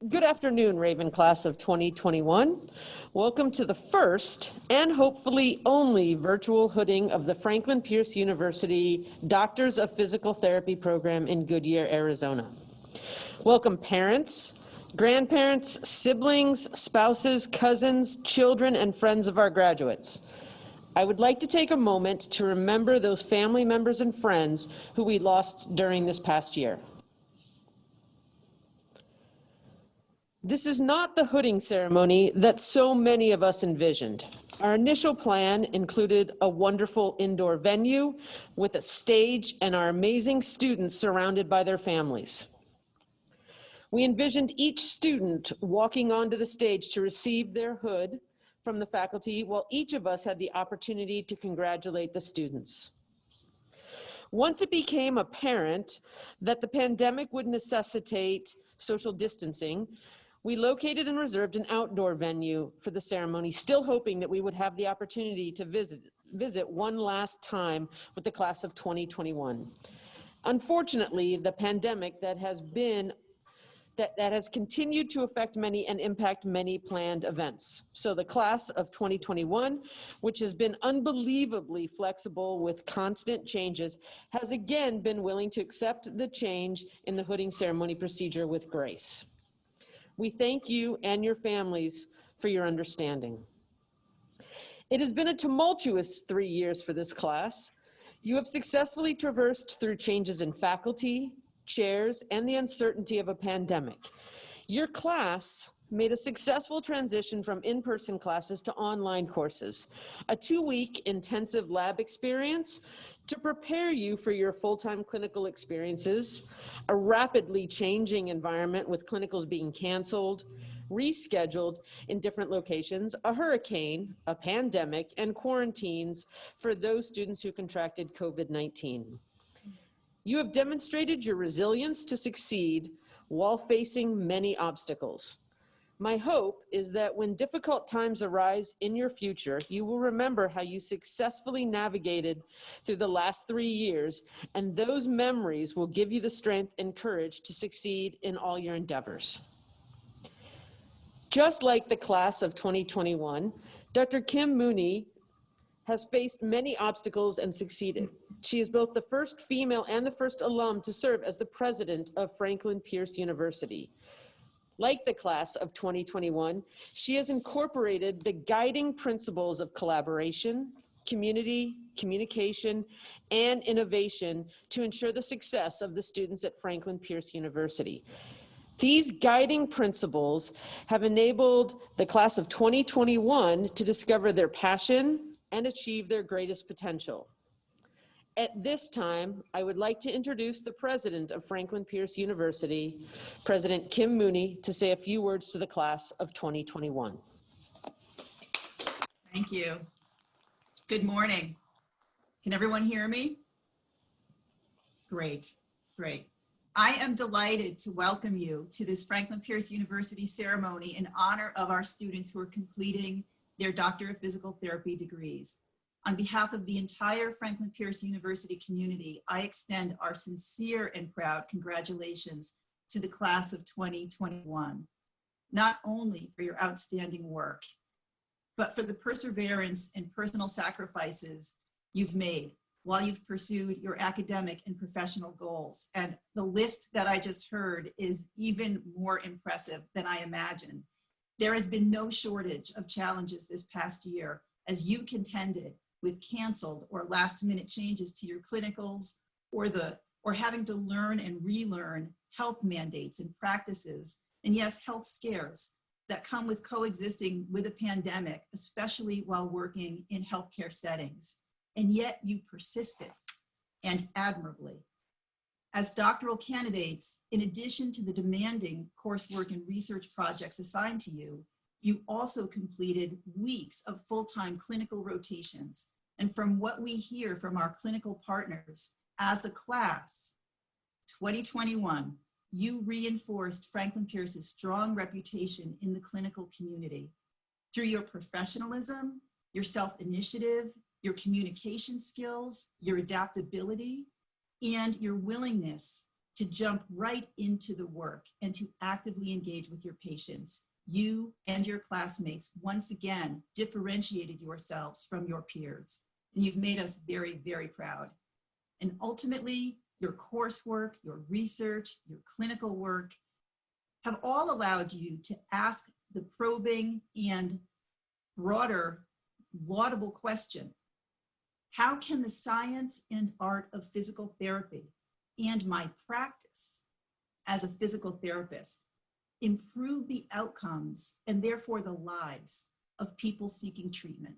Good afternoon, Raven class of 2021. Welcome to the first and hopefully only virtual hooding of the Franklin Pierce University Doctors of Physical Therapy program in Goodyear, Arizona. Welcome parents, grandparents, siblings, spouses, cousins, children, and friends of our graduates. I would like to take a moment to remember those family members and friends who we lost during this past year. This is not the hooding ceremony that so many of us envisioned. Our initial plan included a wonderful indoor venue with a stage and our amazing students surrounded by their families. We envisioned each student walking onto the stage to receive their hood from the faculty, while each of us had the opportunity to congratulate the students. Once it became apparent that the pandemic would necessitate social distancing, we located and reserved an outdoor venue for the ceremony, still hoping that we would have the opportunity to visit one last time with the class of 2021. Unfortunately, the pandemic that has continued to affect many and impact many planned events. So the class of 2021, which has been unbelievably flexible with constant changes, has again been willing to accept the change in the hooding ceremony procedure with grace. We thank you and your families for your understanding. It has been a tumultuous 3 years for this class. You have successfully traversed through changes in faculty, chairs, and the uncertainty of a pandemic. Your class made a successful transition from in-person classes to online courses, a 2-week intensive lab experience to prepare you for your full-time clinical experiences, a rapidly changing environment with clinicals being canceled, rescheduled in different locations, a hurricane, a pandemic, and quarantines for those students who contracted COVID-19. You have demonstrated your resilience to succeed while facing many obstacles. My hope is that when difficult times arise in your future, you will remember how you successfully navigated through the last 3 years, and those memories will give you the strength and courage to succeed in all your endeavors. Just like the class of 2021, Dr. Kim Mooney has faced many obstacles and succeeded. She is both the first female and the first alum to serve as the president of Franklin Pierce University. Like the class of 2021, she has incorporated the guiding principles of collaboration, community, communication, and innovation to ensure the success of the students at Franklin Pierce University. These guiding principles have enabled the class of 2021 to discover their passion and achieve their greatest potential. At this time, I would like to introduce the president of Franklin Pierce University, President Kim Mooney, to say a few words to the class of 2021. Thank you. Good morning. Can everyone hear me? Great, great. I am delighted to welcome you to this Franklin Pierce University ceremony in honor of our students who are completing their Doctor of Physical Therapy degrees. On behalf of the entire Franklin Pierce University community, I extend our sincere and proud congratulations to the class of 2021, not only for your outstanding work, but for the perseverance and personal sacrifices you've made while you've pursued your academic and professional goals. And the list that I just heard is even more impressive than I imagined. There has been no shortage of challenges this past year as you contended with canceled or last-minute changes to your clinicals, or having to learn and relearn health mandates and practices, and yes, health scares that come with coexisting with a pandemic, especially while working in healthcare settings. And yet you persisted, and admirably. As doctoral candidates, in addition to the demanding coursework and research projects assigned to you, you also completed weeks of full-time clinical rotations. And from what we hear from our clinical partners, as a class, 2021, you reinforced Franklin Pierce's strong reputation in the clinical community through your professionalism, your self-initiative, your communication skills, your adaptability, and your willingness to jump right into the work and to actively engage with your patients. You and your classmates once again differentiated yourselves from your peers, and you've made us very, very proud. And ultimately, your coursework, your research, your clinical work have all allowed you to ask the probing and broader, laudable question: how can the science and art of physical therapy and my practice as a physical therapist improve the outcomes and therefore the lives of people seeking treatment?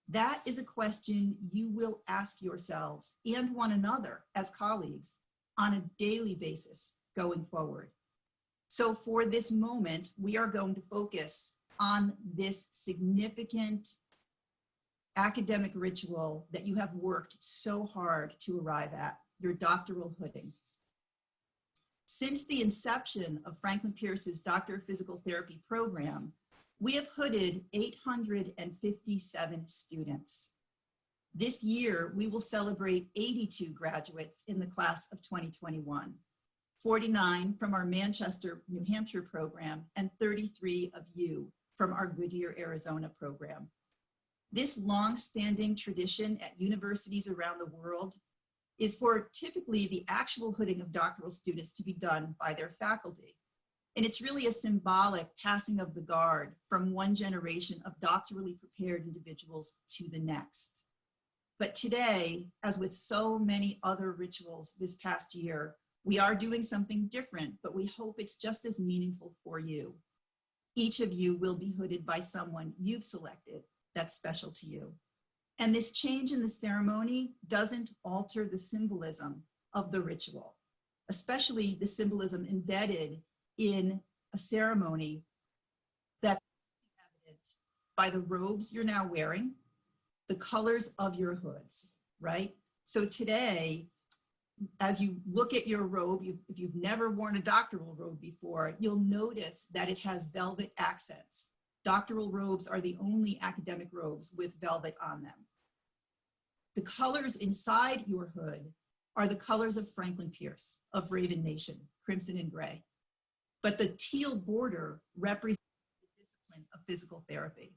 That is a question you will ask yourselves and one another as colleagues on a daily basis going forward. So for this moment, we are going to focus on this significant academic ritual that you have worked so hard to arrive at, your doctoral hooding. Since the inception of Franklin Pierce's Doctor of Physical Therapy program, we have hooded 857 students. This year, we will celebrate 82 graduates in the class of 2021, 49 from our Manchester, New Hampshire program, and 33 of you from our Goodyear, Arizona program. This long-standing tradition at universities around the world is for typically the actual hooding of doctoral students to be done by their faculty. And it's really a symbolic passing of the guard from one generation of doctorally prepared individuals to the next. But today, as with so many other rituals this past year, we are doing something different, but we hope it's just as meaningful for you. Each of you will be hooded by someone you've selected that's special to you. And this change in the ceremony doesn't alter the symbolism of the ritual, especially the symbolism embedded in a ceremony that's evident by the robes you're now wearing, the colors of your hoods, right? So today, as you look at your robe, if you've never worn a doctoral robe before, you'll notice that it has velvet accents. Doctoral robes are the only academic robes with velvet on them. The colors inside your hood are the colors of Franklin Pierce, of Raven Nation, crimson and gray. But the teal border represents the discipline of physical therapy.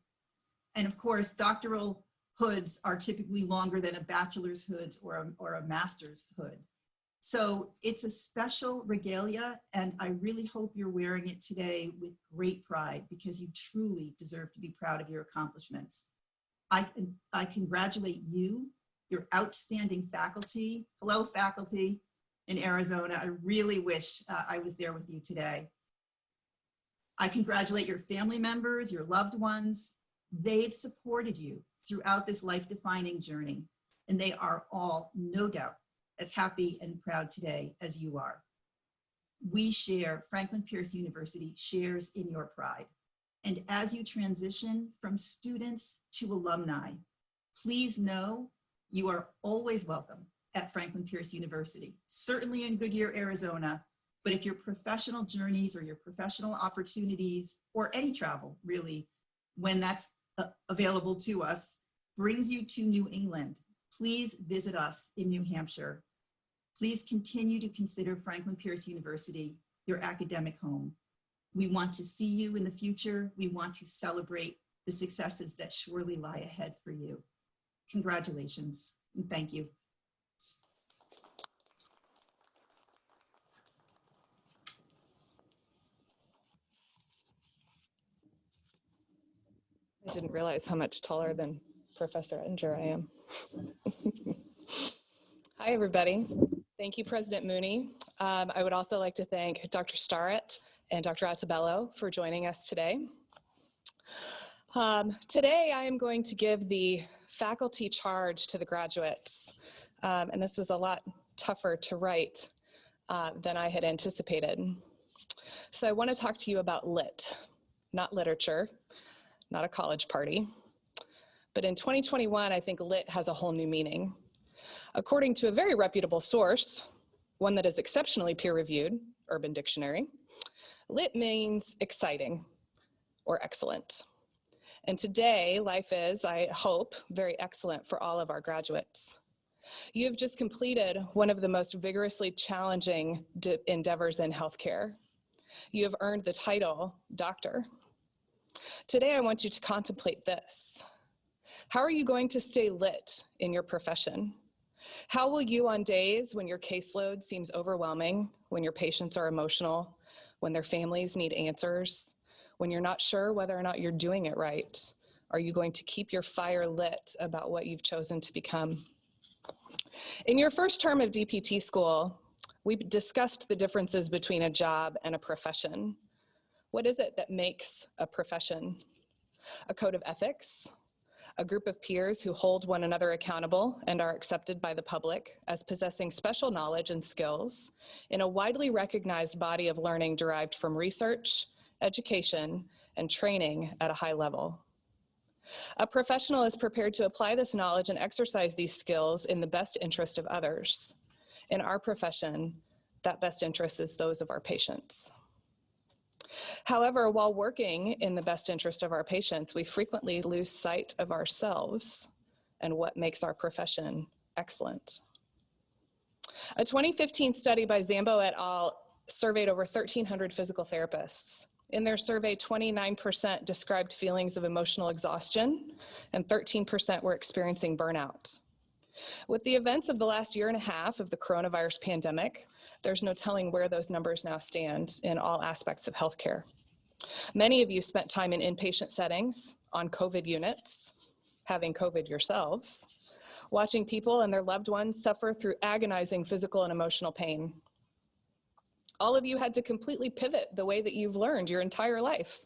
And of course, doctoral hoods are typically longer than a bachelor's hood or a master's hood. So it's a special regalia, and I really hope you're wearing it today with great pride, because you truly deserve to be proud of your accomplishments. I congratulate you, your outstanding faculty. Hello, faculty in Arizona. I really wish I was there with you today. I congratulate your family members, your loved ones. They've supported you throughout this life-defining journey, and they are all, no doubt, as happy and proud today as you are. We share, Franklin Pierce University shares in your pride. And as you transition from students to alumni, please know you are always welcome at Franklin Pierce University, certainly in Goodyear, Arizona. But if your professional journeys or your professional opportunities or any travel, really, when that's available to us, brings you to New England, please visit us in New Hampshire. Please continue to consider Franklin Pierce University your academic home. We want to see you in the future. We want to celebrate the successes that surely lie ahead for you. Congratulations, and thank you. I didn't realize how much taller than Professor Ettinger I am. Hi, everybody. Thank you, President Mooney. I would also like to thank Dr. Starrett and Dr. Attabello for joining us today. Today, I am going to give the faculty charge to the graduates. And this was a lot tougher to write than I had anticipated. So I want to talk to you about lit, not literature, not a college party. But in 2021, I think lit has a whole new meaning. According to a very reputable source, one that is exceptionally peer-reviewed, Urban Dictionary, lit means exciting or excellent. And today, life is, I hope, very excellent for all of our graduates. You have just completed one of the most vigorously challenging endeavors in healthcare. You have earned the title doctor. Today, I want you to contemplate this. How are you going to stay lit in your profession? How will you, on days when your caseload seems overwhelming, when your patients are emotional, when their families need answers, when you're not sure whether or not you're doing it right, are you going to keep your fire lit about what you've chosen to become? In your first term of DPT school, we discussed the differences between a job and a profession. What is it that makes a profession? A code of ethics, a group of peers who hold one another accountable and are accepted by the public as possessing special knowledge and skills in a widely recognized body of learning derived from research, education, and training at a high level. A professional is prepared to apply this knowledge and exercise these skills in the best interest of others. In our profession, that best interest is those of our patients. However, while working in the best interest of our patients, we frequently lose sight of ourselves and what makes our profession excellent. A 2015 study by Zambo et al. Surveyed over 1,300 physical therapists. In their survey, 29% described feelings of emotional exhaustion, and 13% were experiencing burnout. With the events of the last year and a half of the coronavirus pandemic, there's no telling where those numbers now stand in all aspects of healthcare. Many of you spent time in inpatient settings, on COVID units, having COVID yourselves, watching people and their loved ones suffer through agonizing physical and emotional pain. All of you had to completely pivot the way that you've learned your entire life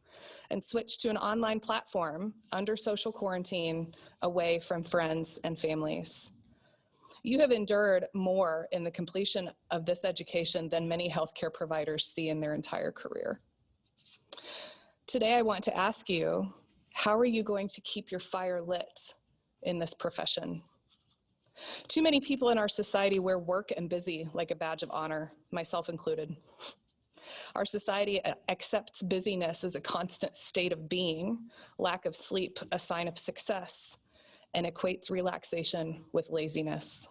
and switch to an online platform under social quarantine, away from friends and families. You have endured more in the completion of this education than many healthcare providers see in their entire career. Today, I want to ask you, how are you going to keep your fire lit in this profession? Too many people in our society wear work and busy like a badge of honor, myself included. Our society accepts busyness as a constant state of being, lack of sleep a sign of success, and equates relaxation with laziness.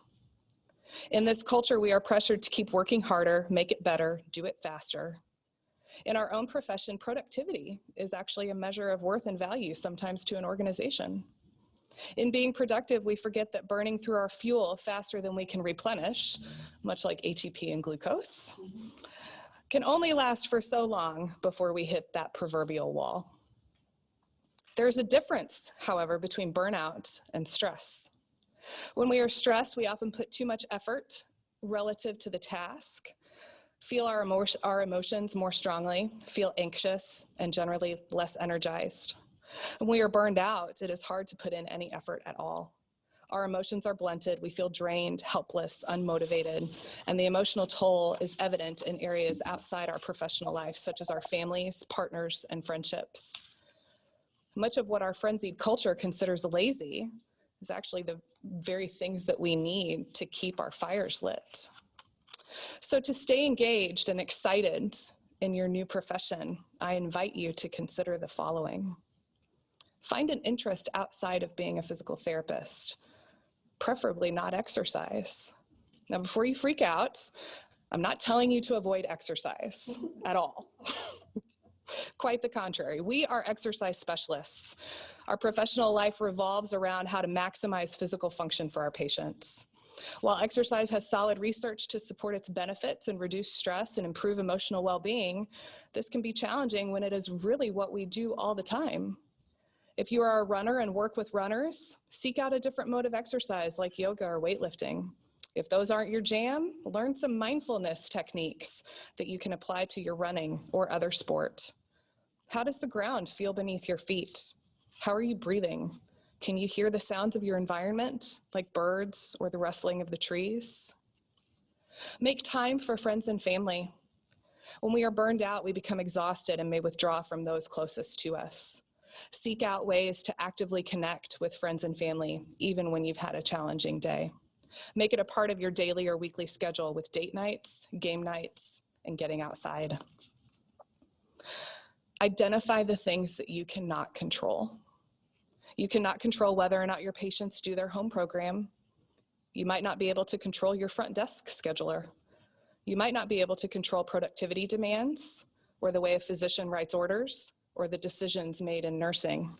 In this culture, we are pressured to keep working harder, make it better, do it faster. In our own profession, productivity is actually a measure of worth and value sometimes to an organization. In being productive, we forget that burning through our fuel faster than we can replenish, much like ATP and glucose, can only last for so long before we hit that proverbial wall. There's a difference, however, between burnout and stress. When we are stressed, we often put too much effort relative to the task, feel our emotions more strongly, feel anxious, and generally less energized. When we are burned out, it is hard to put in any effort at all. Our emotions are blunted, we feel drained, helpless, unmotivated, and the emotional toll is evident in areas outside our professional life, such as our families, partners, and friendships. Much of what our frenzied culture considers lazy is actually the very things that we need to keep our fires lit. So to stay engaged and excited in your new profession, I invite you to consider the following. Find an interest outside of being a physical therapist, preferably not exercise. Now, before you freak out, I'm not telling you to avoid exercise at all. Quite the contrary. We are exercise specialists. Our professional life revolves around how to maximize physical function for our patients. While exercise has solid research to support its benefits and reduce stress and improve emotional well-being, this can be challenging when it is really what we do all the time. If you are a runner and work with runners, seek out a different mode of exercise like yoga or weightlifting. If those aren't your jam, learn some mindfulness techniques that you can apply to your running or other sport. How does the ground feel beneath your feet? How are you breathing? Can you hear the sounds of your environment, like birds or the rustling of the trees? Make time for friends and family. When we are burned out, we become exhausted and may withdraw from those closest to us. Seek out ways to actively connect with friends and family, even when you've had a challenging day. Make it a part of your daily or weekly schedule with date nights, game nights, and getting outside. Identify the things that you cannot control. You cannot control whether or not your patients do their home program. You might not be able to control your front desk scheduler. You might not be able to control productivity demands, or the way a physician writes orders, or the decisions made in nursing.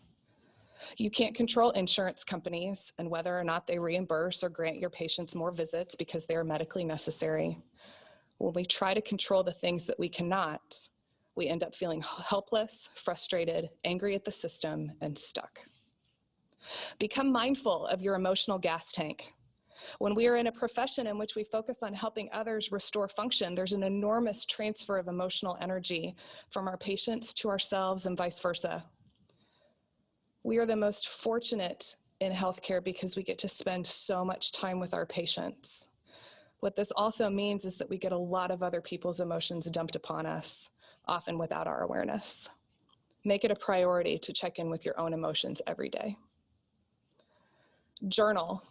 You can't control insurance companies and whether or not they reimburse or grant your patients more visits because they are medically necessary. When we try to control the things that we cannot, we end up feeling helpless, frustrated, angry at the system, and stuck. Become mindful of your emotional gas tank. When we are in a profession in which we focus on helping others restore function, there's an enormous transfer of emotional energy from our patients to ourselves and vice versa. We are the most fortunate in healthcare because we get to spend so much time with our patients. What this also means is that we get a lot of other people's emotions dumped upon us, often without our awareness. Make it a priority to check in with your own emotions every day. Journal.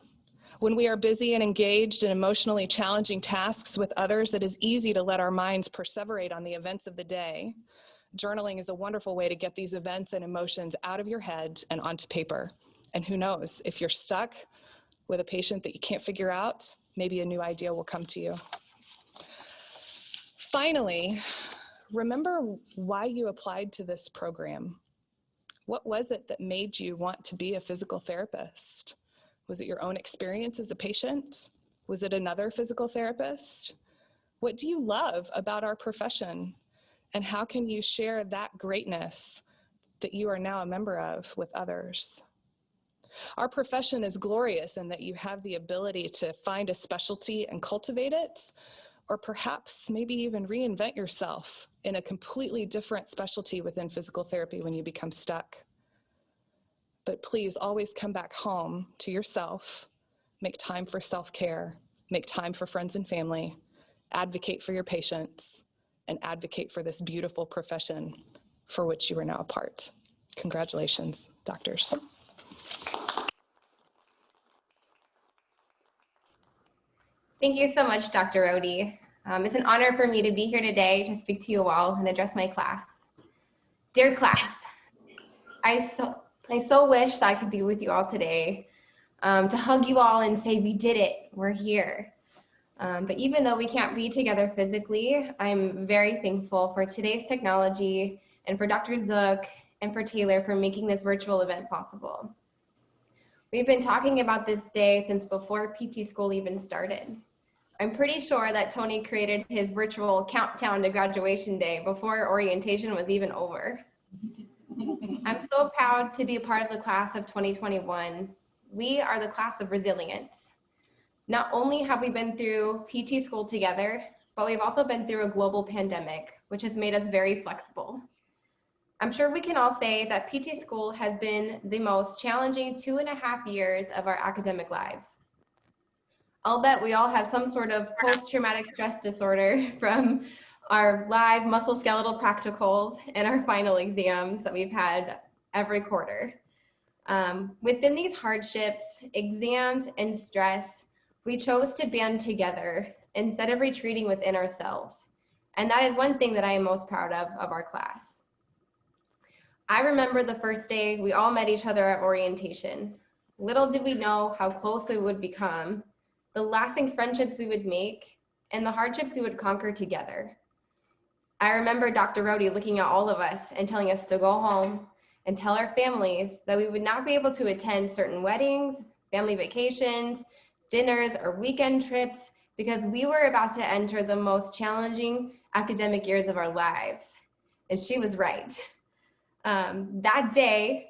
When we are busy and engaged in emotionally challenging tasks with others, it is easy to let our minds perseverate on the events of the day. Journaling is a wonderful way to get these events and emotions out of your head and onto paper. And who knows, if you're stuck with a patient that you can't figure out, maybe a new idea will come to you. Finally, remember why you applied to this program. What was it that made you want to be a physical therapist? Was it your own experience as a patient? Was it another physical therapist? What do you love about our profession? And how can you share that greatness that you are now a member of with others? Our profession is glorious in that you have the ability to find a specialty and cultivate it, or perhaps maybe even reinvent yourself in a completely different specialty within physical therapy when you become stuck. But please always come back home to yourself, make time for self-care, make time for friends and family, advocate for your patients, and advocate for this beautiful profession for which you are now a part. Congratulations, doctors. Thank you so much, Dr. Rohde. It's an honor for me to be here today to speak to you all and address my class. Dear class, I so wish I could be with you all today to hug you all and say, we did it, we're here. But even though we can't be together physically, I'm very thankful for today's technology and for Dr. Zook and for Taylor for making this virtual event possible. We've been talking about this day since before PT school even started. I'm pretty sure that Tony created his virtual countdown to graduation day before orientation was even over. I'm so proud to be a part of the class of 2021. We are the class of resilience. Not only have we been through PT school together, but we've also been through a global pandemic, which has made us very flexible. I'm sure we can all say that PT school has been the most challenging 2.5 years of our academic lives. I'll bet we all have some sort of post-traumatic stress disorder from our live musculoskeletal practicals and our final exams that we've had every quarter. Within these hardships, exams, and stress, we chose to band together instead of retreating within ourselves. And that is one thing that I am most proud of our class. I remember the first day we all met each other at orientation. Little did we know how close we would become, the lasting friendships we would make, and the hardships we would conquer together. I remember Dr. Rohde looking at all of us and telling us to go home and tell our families that we would not be able to attend certain weddings, family vacations, dinners, or weekend trips because we were about to enter the most challenging academic years of our lives. And she was right. That day,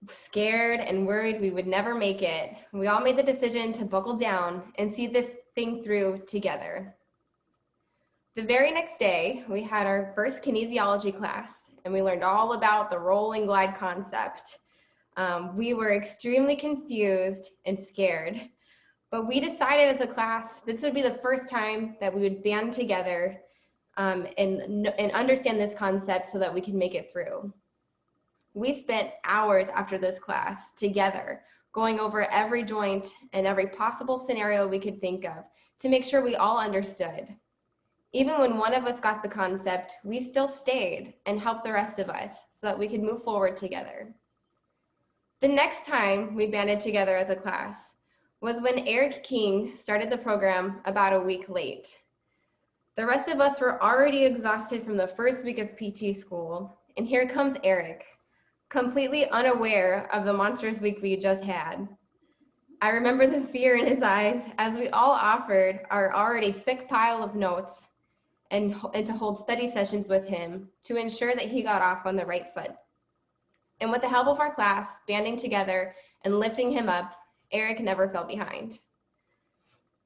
scared and worried we would never make it, we all made the decision to buckle down and see this thing through together. The very next day, we had our first kinesiology class, and we learned all about the roll and glide concept. We were extremely confused and scared, but we decided as a class this would be the first time that we would band together and understand this concept so that we could make it through. We spent hours after this class together, going over every joint and every possible scenario we could think of to make sure we all understood. Even when one of us got the concept, we still stayed and helped the rest of us so that we could move forward together. The next time we banded together as a class, was when Eric King started the program about a week late. The rest of us were already exhausted from the first week of PT school, and here comes Eric, completely unaware of the monstrous week we just had. I remember the fear in his eyes as we all offered our already thick pile of notes and to hold study sessions with him to ensure that he got off on the right foot. And with the help of our class banding together and lifting him up, Eric never fell behind.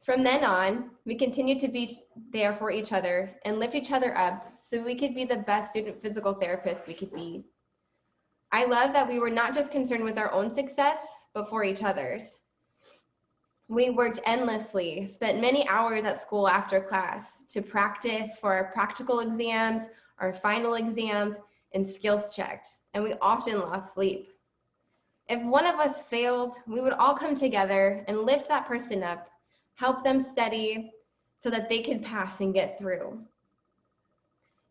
From then on, we continued to be there for each other and lift each other up so we could be the best student physical therapists we could be. I love that we were not just concerned with our own success, but for each other's. We worked endlessly, spent many hours at school after class to practice for our practical exams, our final exams, and skills checked, and we often lost sleep. If one of us failed, we would all come together and lift that person up, help them study so that they could pass and get through.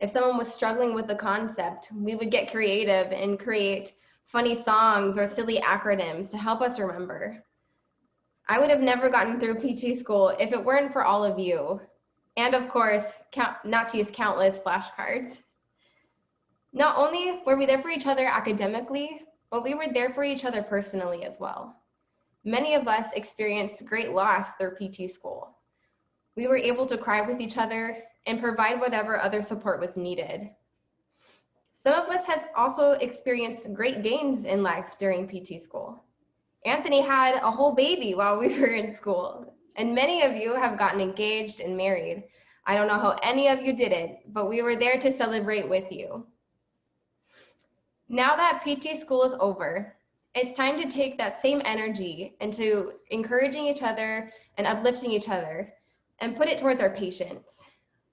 If someone was struggling with the concept, we would get creative and create funny songs or silly acronyms to help us remember. I would have never gotten through PT school if it weren't for all of you. And of course, not to use countless flashcards. Not only were we there for each other academically, but we were there for each other personally as well. Many of us experienced great loss through PT school. We were able to cry with each other and provide whatever other support was needed. Some of us have also experienced great gains in life during PT school. Anthony had a whole baby while we were in school, and many of you have gotten engaged and married. I don't know how any of you did it, but we were there to celebrate with you. Now that PT school is over, it's time to take that same energy into encouraging each other and uplifting each other and put it towards our patients.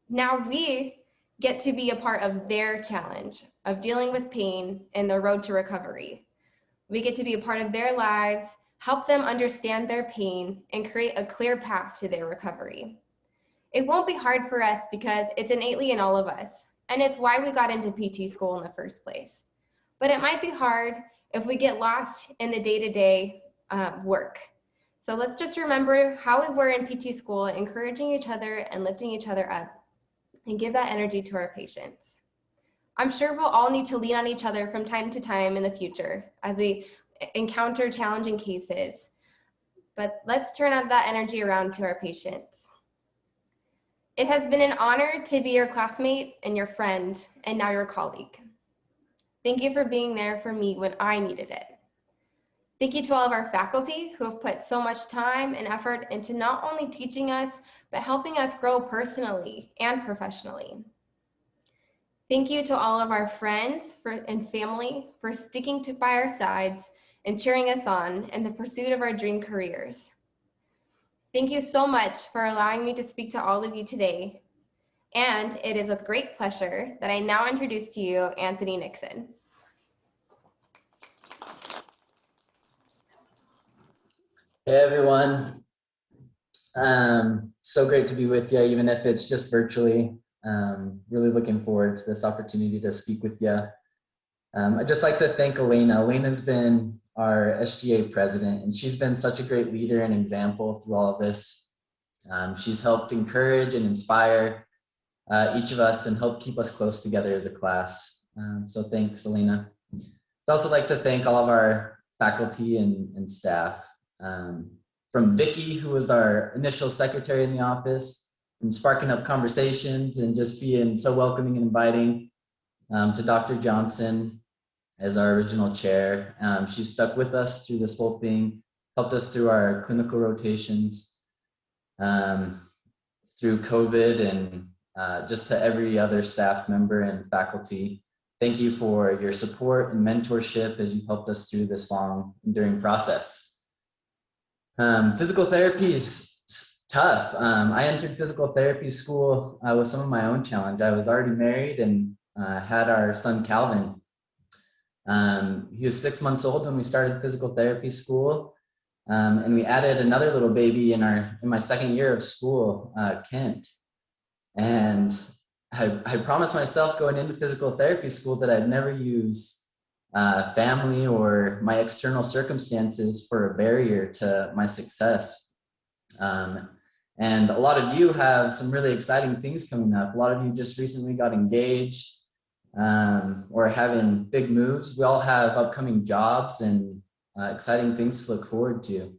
Now we get to be a part of their challenge of dealing with pain and the road to recovery. We get to be a part of their lives, help them understand their pain, and create a clear path to their recovery. It won't be hard for us because it's innately in all of us, and it's why we got into PT school in the first place. But it might be hard if we get lost in the day-to-day work. So let's just remember how we were in PT school, encouraging each other and lifting each other up, and give that energy to our patients. I'm sure we'll all need to lean on each other from time to time in the future as we encounter challenging cases. But let's turn that energy around to our patients. It has been an honor to be your classmate and your friend, and now your colleague. Thank you for being there for me when I needed it. Thank you to all of our faculty who have put so much time and effort into not only teaching us, but helping us grow personally and professionally. Thank you to all of our friends and family for sticking by our sides and cheering us on in the pursuit of our dream careers. Thank you so much for allowing me to speak to all of you today. And it is with great pleasure that I now introduce to you Anthony Nixon. Hey everyone, so great to be with you, even if it's just virtually. Really looking forward to this opportunity to speak with you. I'd just like to thank Elena. Elena's been our SGA president, and she's been such a great leader and example through all of this. She's helped encourage and inspire each of us and helped keep us close together as a class. So thanks, Elena. I'd also like to thank all of our faculty and staff. From Vicky, who was our initial secretary in the office, from sparking up conversations and just being so welcoming and inviting, to Dr. Johnson as our original chair. She stuck with us through this whole thing, helped us through our clinical rotations, through COVID, and just to every other staff member and faculty. Thank you for your support and mentorship as you've helped us through this long, enduring process. Physical therapy is tough. I entered physical therapy school with some of my own challenge. I was already married and had our son Calvin. He was 6 months old when we started physical therapy school, and we added another little baby in my second year of school, Kent. And I promised myself going into physical therapy school that I'd never use family or my external circumstances for a barrier to my success. And a lot of you have some really exciting things coming up. A lot of you just recently got engaged or having big moves. We all have upcoming jobs and exciting things to look forward to.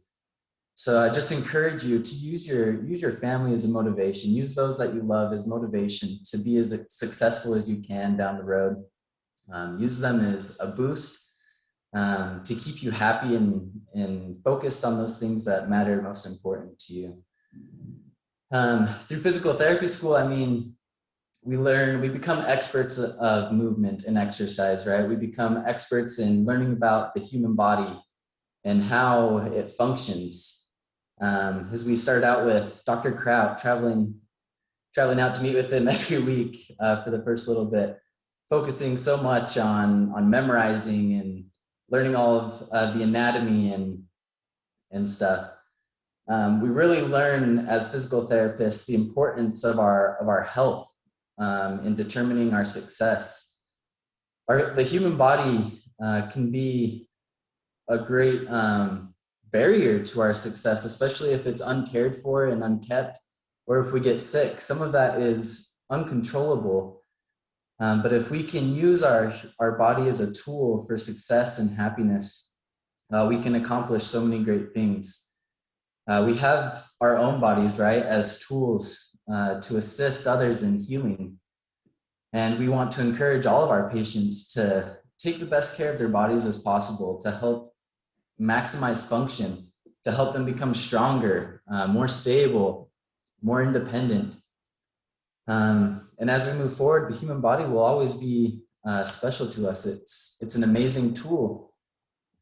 So I just encourage you to use your family as a motivation. Use those that you love as motivation to be as successful as you can down the road. Use them as a boost to keep you happy and focused on those things that matter most important to you. Through physical therapy school, I mean, we become experts of movement and exercise, right? We become experts in learning about the human body and how it functions. As we started out with Dr. Kraut, traveling out to meet with him every week for the first little bit, focusing so much on memorizing and learning all of the anatomy and stuff. We really learn as physical therapists the importance of our health in determining our success. The human body can be a great barrier to our success, especially if it's uncared for and unkept, or if we get sick. Some of that is uncontrollable. But if we can use our body as a tool for success and happiness, we can accomplish so many great things. We have our own bodies, right, as tools to assist others in healing. And we want to encourage all of our patients to take the best care of their bodies as possible to help maximize function, to help them become stronger, more stable, more independent. And as we move forward, the human body will always be special to us. It's an amazing tool.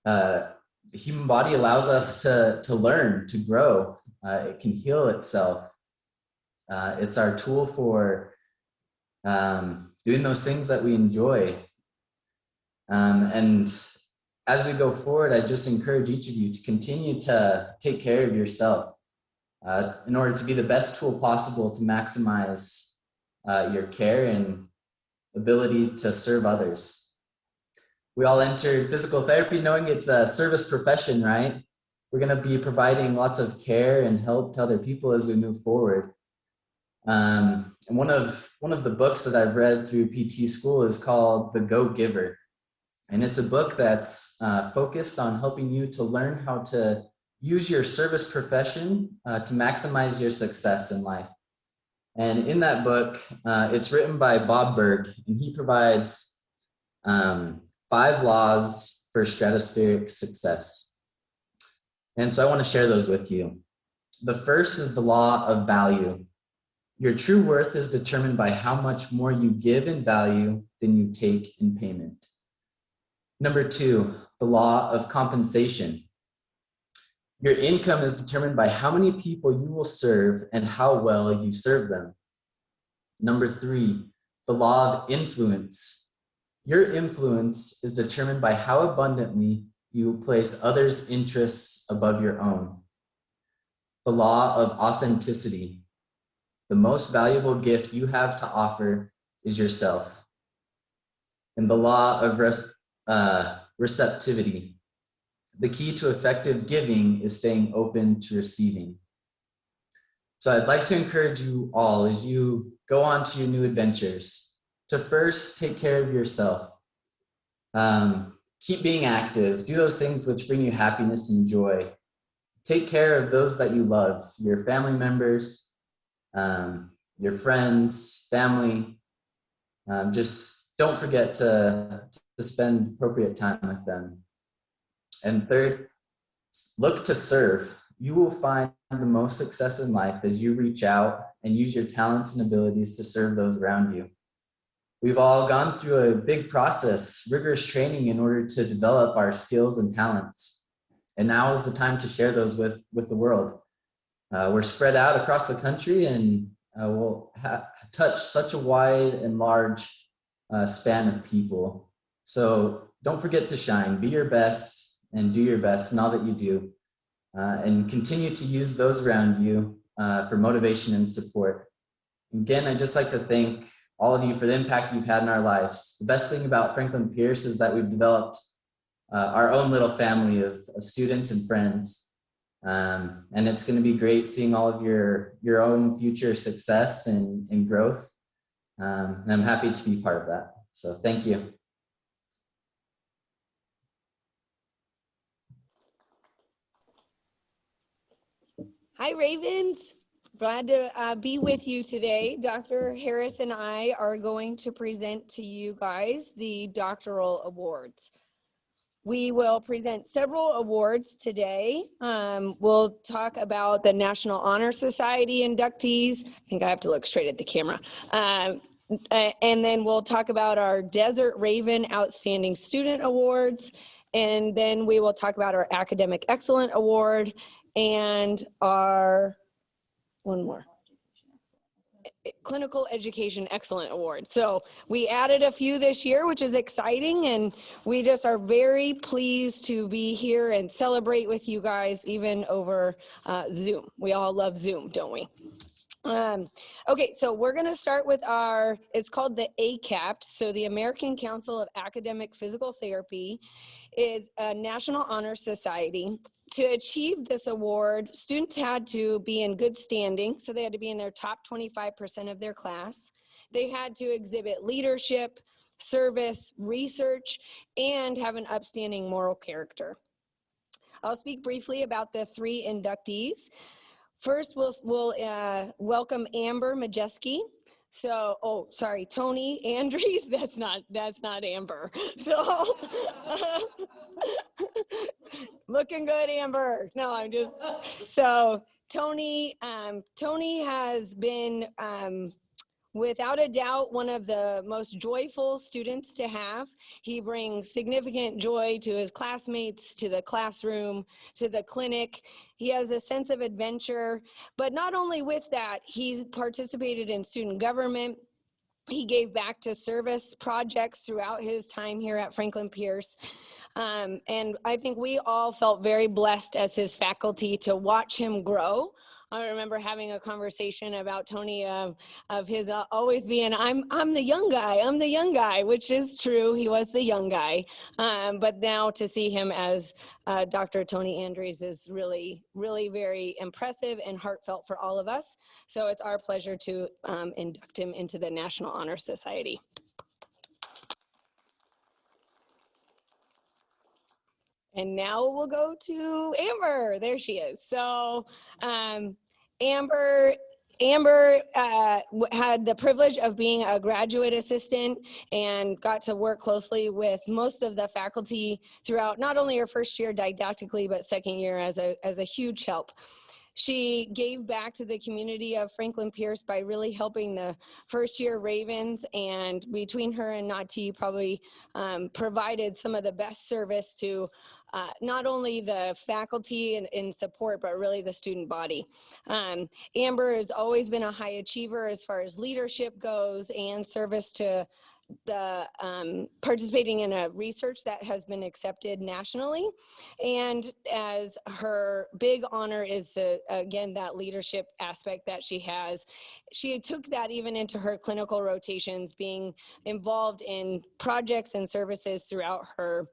The human body allows us to learn, to grow. It can heal itself. It's our tool for doing those things that we enjoy. And as we go forward, I just encourage each of you to continue to take care of yourself in order to be the best tool possible to maximize your care and ability to serve others. We all entered physical therapy knowing it's a service profession, right? We're going to be providing lots of care and help to other people as we move forward. And one of the books that I've read through PT school is called The Go-Giver. And it's a book that's focused on helping you to learn how to use your service profession to maximize your success in life. And in that book, it's written by Bob Berg, and he provides 5 laws for stratospheric success. And so I want to share those with you. The first is the law of value. Your true worth is determined by how much more you give in value than you take in payment. Number 2, the law of compensation. Your income is determined by how many people you will serve and how well you serve them. Number 3, the law of influence. Your influence is determined by how abundantly you place others' interests above your own. The law of authenticity. The most valuable gift you have to offer is yourself. And the law of receptivity. The key to effective giving is staying open to receiving. So I'd like to encourage you all as you go on to your new adventures to first take care of yourself. Keep being active. Do those things which bring you happiness and joy. Take care of those that you love, your family members, your friends, family. Just don't forget to spend appropriate time with them. And third, look to serve. You will find the most success in life as you reach out and use your talents and abilities to serve those around you. We've all gone through a big process, rigorous training in order to develop our skills and talents. And now is the time to share those with the world. We're spread out across the country and we'll touch such a wide and large span of people. So don't forget to shine, be your best and do your best in all that you do. And continue to use those around you for motivation and support. Again, I'd just like to thank all of you for the impact you've had in our lives. The best thing about Franklin Pierce is that we've developed our own little family of students and friends. And it's going to be great seeing all of your own future success and growth. And I'm happy to be part of that. So thank you. Hi, Ravens. Glad to be with you today. Dr. Harris and I are going to present to you guys the doctoral awards. We will present several awards today. We'll talk about the National Honor Society inductees. I think I have to look straight at the camera. And then we'll talk about our Desert Raven Outstanding Student Awards. And then we will talk about our Academic Excellent Award and our, one more, Clinical Education Excellent Award. So we added a few this year, which is exciting, and we just are very pleased to be here and celebrate with you guys, even over Zoom. We all love Zoom, don't we? Okay, so we're going to start with our, it's called the ACAPT, so the American Council of Academic Physical Therapy is a National Honor Society. To achieve this award, students had to be in good standing, so they had to be in their top 25% of their class. They had to exhibit leadership, service, research, and have an upstanding moral character. I'll speak briefly about the 3 inductees. First, we'll welcome Amber Majeski. So, Tony Andrews, that's not Amber. So, looking good, Amber. No, I'm just, so Tony has been, without a doubt, one of the most joyful students to have. He brings significant joy to his classmates, to the classroom, to the clinic. He has a sense of adventure, but not only with that, he's participated in student government. He gave back to service projects throughout his time here at Franklin Pierce. And I think we all felt very blessed as his faculty to watch him grow. I remember having a conversation about Tony of his always being, I'm the young guy, which is true. He was the young guy. But now to see him as Dr. Tony Andrews is really, really very impressive and heartfelt for all of us. So it's our pleasure to induct him into the National Honor Society. And now we'll go to Amber. There she is. So Amber had the privilege of being a graduate assistant and got to work closely with most of the faculty throughout not only her first year didactically, but second year as a huge help. She gave back to the community of Franklin Pierce by really helping the first year Ravens, and between her and Nati probably provided some of the best service to not only the faculty in support, but really the student body. Amber has always been a high achiever as far as leadership goes and service to the participating in a research that has been accepted nationally. And as her big honor is again, that leadership aspect that she has, she took that even into her clinical rotations, being involved in projects and services throughout her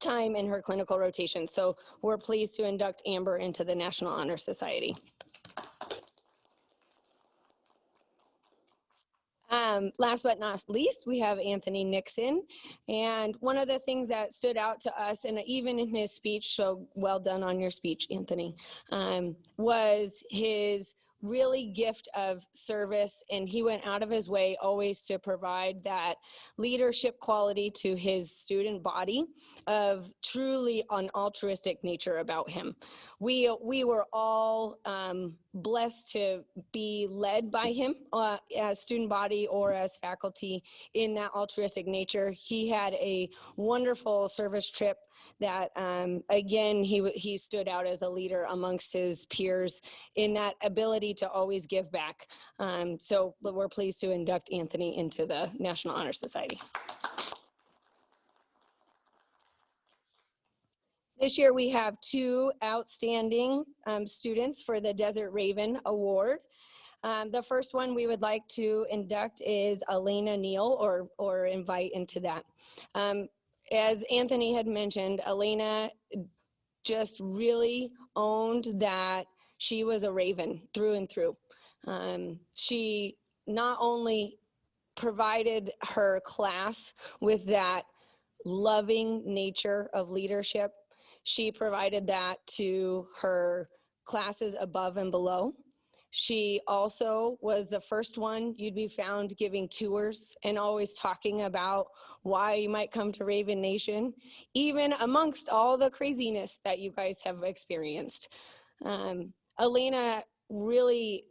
time in her clinical rotation. So we're pleased to induct Amber into the National Honor Society. Last but not least, we have Anthony Nixon. And one of the things that stood out to us, and even in his speech, so well done on your speech, Anthony, was his really gift of service. And he went out of his way always to provide that leadership quality to his student body of truly an altruistic nature about him. We were all blessed to be led by him as student body or as faculty in that altruistic nature. He had a wonderful service trip that again, he stood out as a leader amongst his peers in that ability to always give back. So we're pleased to induct Anthony into the National Honor Society. This year we have 2 outstanding students for the Desert Raven Award. The first one we would like to induct is Elena Neal, or invite into that. As Anthony had mentioned, Elena just really owned that she was a Raven through and through. She not only provided her class with that loving nature of leadership, she provided that to her classes above and below. She also was the first one you'd be found giving tours and always talking about why you might come to Raven Nation, even amongst all the craziness that you guys have experienced. Elena really,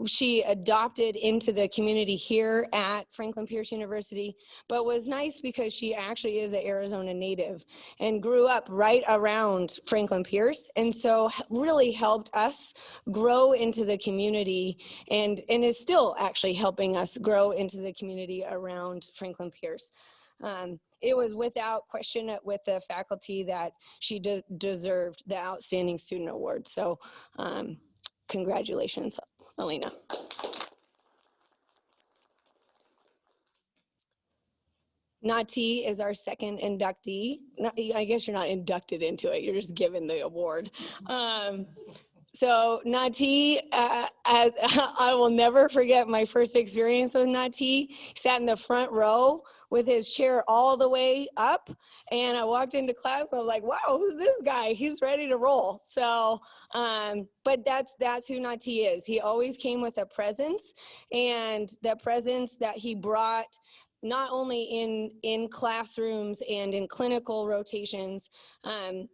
she adopted into the community here at Franklin Pierce University, but was nice because she actually is an Arizona native and grew up right around Franklin Pierce, and so really helped us grow into the community, and is still actually helping us grow into the community around Franklin Pierce. It was without question with the faculty that she deserved the Outstanding Student Award. So congratulations, Elena. Nati is our second inductee. I guess you're not inducted into it, you're just given the award. So Nati, I will never forget my first experience with Nati. He sat in the front row with his chair all the way up, and I walked into class and I was like, wow, who's this guy? He's ready to roll. So, but that's who Nati is. He always came with a presence, and the presence that he brought not only in classrooms and in clinical rotations,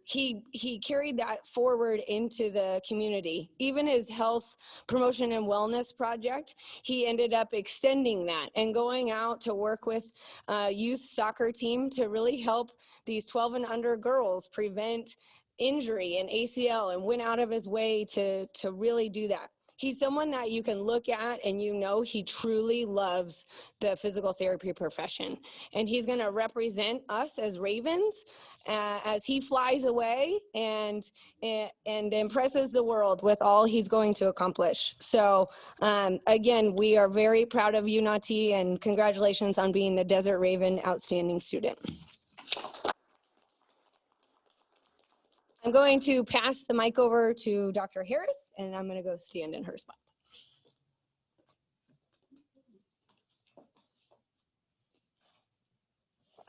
he carried that forward into the community. Even his health promotion and wellness project, he ended up extending that and going out to work with a youth soccer team to really help these 12 and under girls prevent injury and ACL, and went out of his way to really do that. He's someone that you can look at and you know he truly loves the physical therapy profession. And he's gonna represent us as Ravens as he flies away and impresses the world with all he's going to accomplish. So again, we are very proud of you, Nati, and congratulations on being the Desert Raven Outstanding Student. I'm going to pass the mic over to Dr. Harris, and I'm going to go stand in her spot.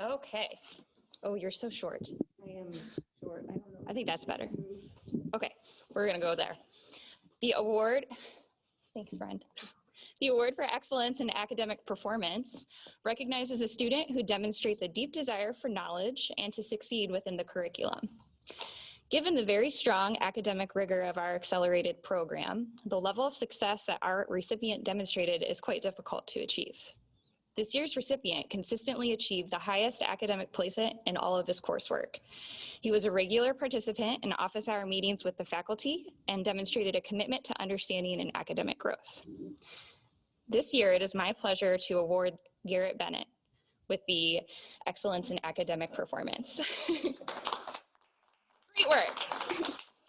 Okay. Oh, you're so short. I am short. I don't know. I think that's better. Okay, we're going to go there. The award, thanks, friend. The award for excellence in academic performance recognizes a student who demonstrates a deep desire for knowledge and to succeed within the curriculum. Given the very strong academic rigor of our accelerated program, the level of success that our recipient demonstrated is quite difficult to achieve. This year's recipient consistently achieved the highest academic placement in all of his coursework. He was a regular participant in office hour meetings with the faculty and demonstrated a commitment to understanding and academic growth. This year, it is my pleasure to award Garrett Bennett with the Excellence in Academic Performance. Great work.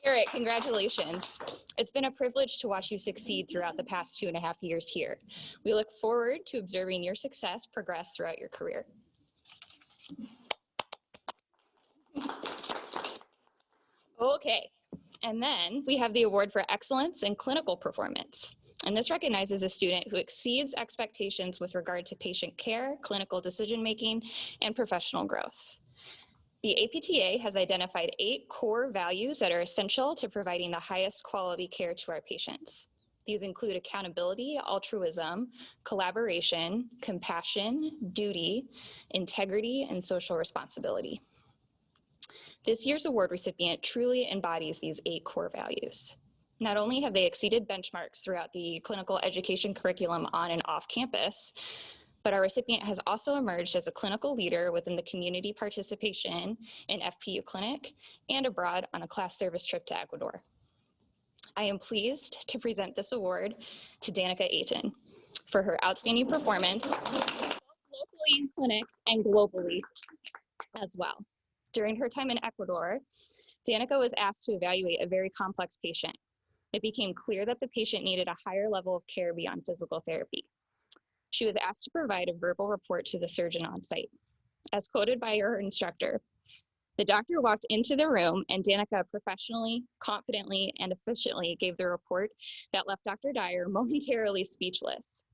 Garrett, congratulations. It's been a privilege to watch you succeed throughout the past 2.5 years here. We look forward to observing your success progress throughout your career. Okay, and then we have the award for excellence in clinical performance. And this recognizes a student who exceeds expectations with regard to patient care, clinical decision-making, and professional growth. The APTA has identified 8 core values that are essential to providing the highest quality care to our patients. These include accountability, altruism, collaboration, compassion, duty, integrity, and social responsibility. This year's award recipient truly embodies these 8 core values. Not only have they exceeded benchmarks throughout the clinical education curriculum on and off campus, but our recipient has also emerged as a clinical leader within the community participation in FPU clinic and abroad on a class service trip to Ecuador. I am pleased to present this award to Danica Ayton for her outstanding performance locally in clinic and globally as well. During her time in Ecuador, Danica was asked to evaluate a very complex patient. It became clear that the patient needed a higher level of care beyond physical therapy. She was asked to provide a verbal report to the surgeon on site. As quoted by her instructor, the doctor walked into the room and Danica professionally, confidently, and efficiently gave the report that left Dr. Dyer momentarily speechless.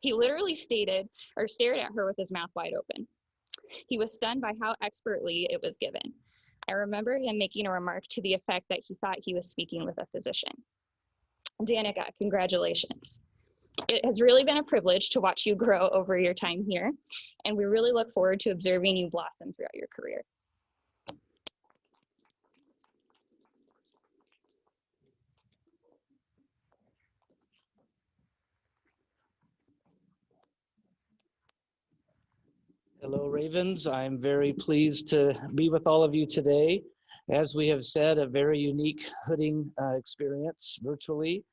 He literally stared at her with his mouth wide open. He was stunned by how expertly it was given. I remember him making a remark to the effect that he thought he was speaking with a physician. Danica, congratulations. It has really been a privilege to watch you grow over your time here, and we really look forward to observing you blossom throughout your career. Hello, Ravens. I'm very pleased to be with all of you today. As we have said, a very unique hooding experience virtually.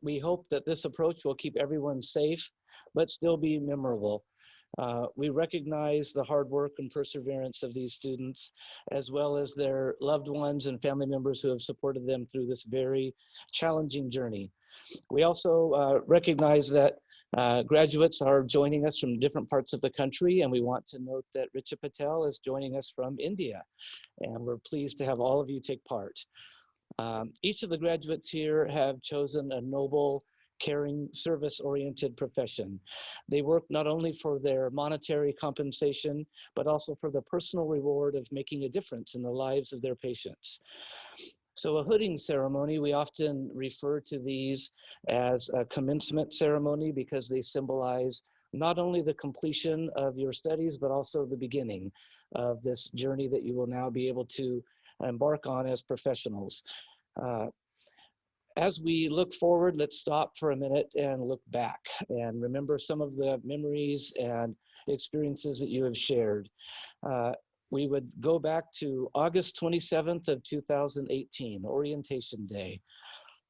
We hope that this approach will keep everyone safe, but still be memorable. We recognize the hard work and perseverance of these students, as well as their loved ones and family members who have supported them through this very challenging journey. We also recognize that graduates are joining us from different parts of the country, and we want to note that Richa Patel is joining us from India, and we're pleased to have all of you take part. Each of the graduates here have chosen a noble, caring, service-oriented profession. They work not only for their monetary compensation, but also for the personal reward of making a difference in the lives of their patients. So a hooding ceremony, we often refer to these as a commencement ceremony because they symbolize not only the completion of your studies, but also the beginning of this journey that you will now be able to embark on as professionals. As we look forward, let's stop for a minute and look back and remember some of the memories and experiences that you have shared. We would go back to August 27th of 2018, Orientation Day.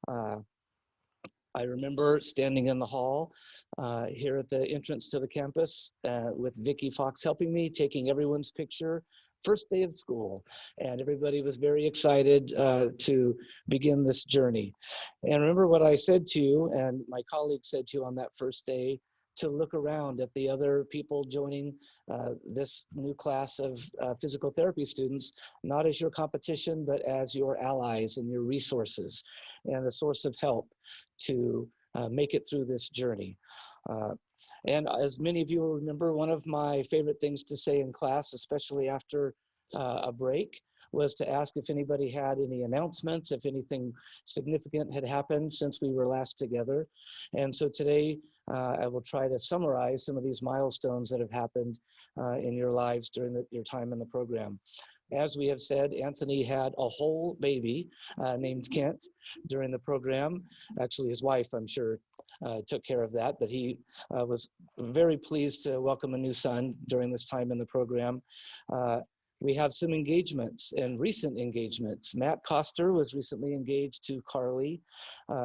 I remember standing in the hall here at the entrance to the campus with Vicki Fox helping me, taking everyone's picture. First day of school, and everybody was very excited to begin this journey. And remember what I said to you, and my colleague said to you on that first day, to look around at the other people joining this new class of physical therapy students, not as your competition, but as your allies and your resources and a source of help to make it through this journey. And as many of you will remember, one of my favorite things to say in class, especially after a break, was to ask if anybody had any announcements, if anything significant had happened since we were last together. And so today, I will try to summarize some of these milestones that have happened in your lives during your time in the program. As we have said, Anthony had a whole baby named Kent during the program. Actually, his wife, I'm sure, took care of that, but he was very pleased to welcome a new son during this time in the program. We have some engagements and recent engagements. Matt Coster was recently engaged to Carly.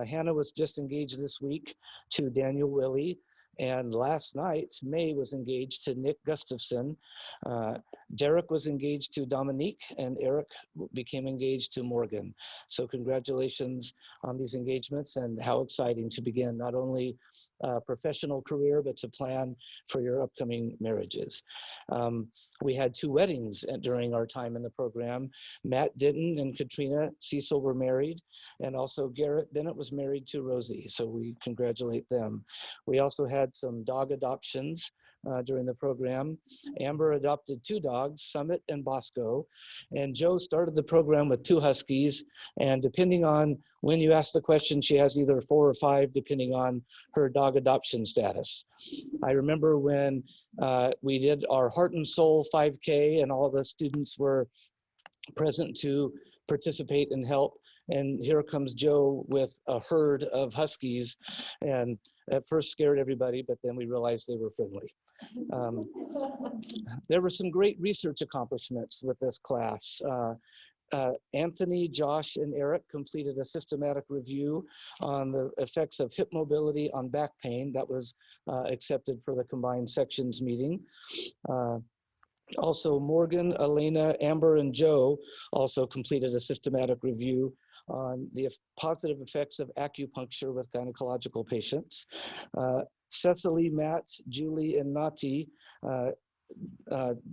Hannah was just engaged this week to Daniel Willie. And last night, May was engaged to Nick Gustafson. Derek was engaged to Dominique, and Eric became engaged to Morgan. So congratulations on these engagements, and how exciting to begin not only a professional career, but to plan for your upcoming marriages. We had 2 weddings during our time in the program. Matt Ditton and Katrina Cecil were married, and also Garrett Bennett was married to Rosie, so we congratulate them. We also had some dog adoptions during the program. Amber adopted 2 dogs, Summit and Bosco, and Joe started the program with 2 Huskies, and depending on when you ask the question, she has either 4 or 5, depending on her dog adoption status. I remember when we did our Heart and Soul 5K, and all the students were present to participate and help. And here comes Joe with a herd of Huskies, and at first scared everybody, but then we realized they were friendly. There were some great research accomplishments with this class. Anthony, Josh, and Eric completed a systematic review on the effects of hip mobility on back pain that was accepted for the combined sections meeting. Also, Morgan, Elena, Amber, and Joe also completed a systematic review on the positive effects of acupuncture with gynecological patients. Cecily, Matt, Julie, and Nati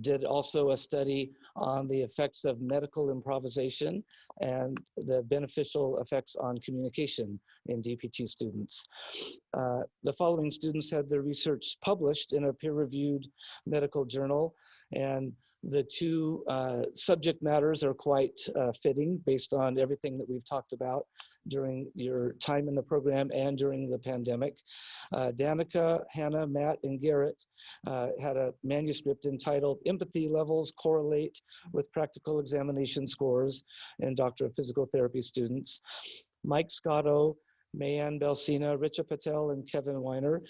did also a study on the effects of medical improvisation and the beneficial effects on communication in DPT students. The following students had their research published in a peer-reviewed medical journal, and the two subject matters are quite fitting based on everything that we've talked about during your time in the program and during the pandemic. Danica, Hannah, Matt, and Garrett had a manuscript entitled Empathy Levels Correlate with Practical Examination Scores in Doctor of Physical Therapy students. Mike Scotto, Mayanne Belsina, Richa Patel, and Kevin Weiner,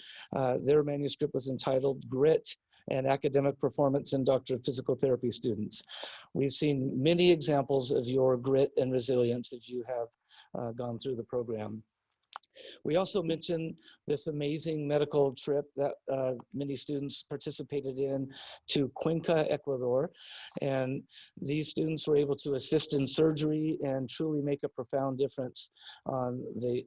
their manuscript was entitled Grit and Academic Performance in Doctor of Physical Therapy students. We've seen many examples of your grit and resilience as you have gone through the program. We also mentioned this amazing medical trip that many students participated in to Cuenca, Ecuador. And these students were able to assist in surgery and truly make a profound difference on the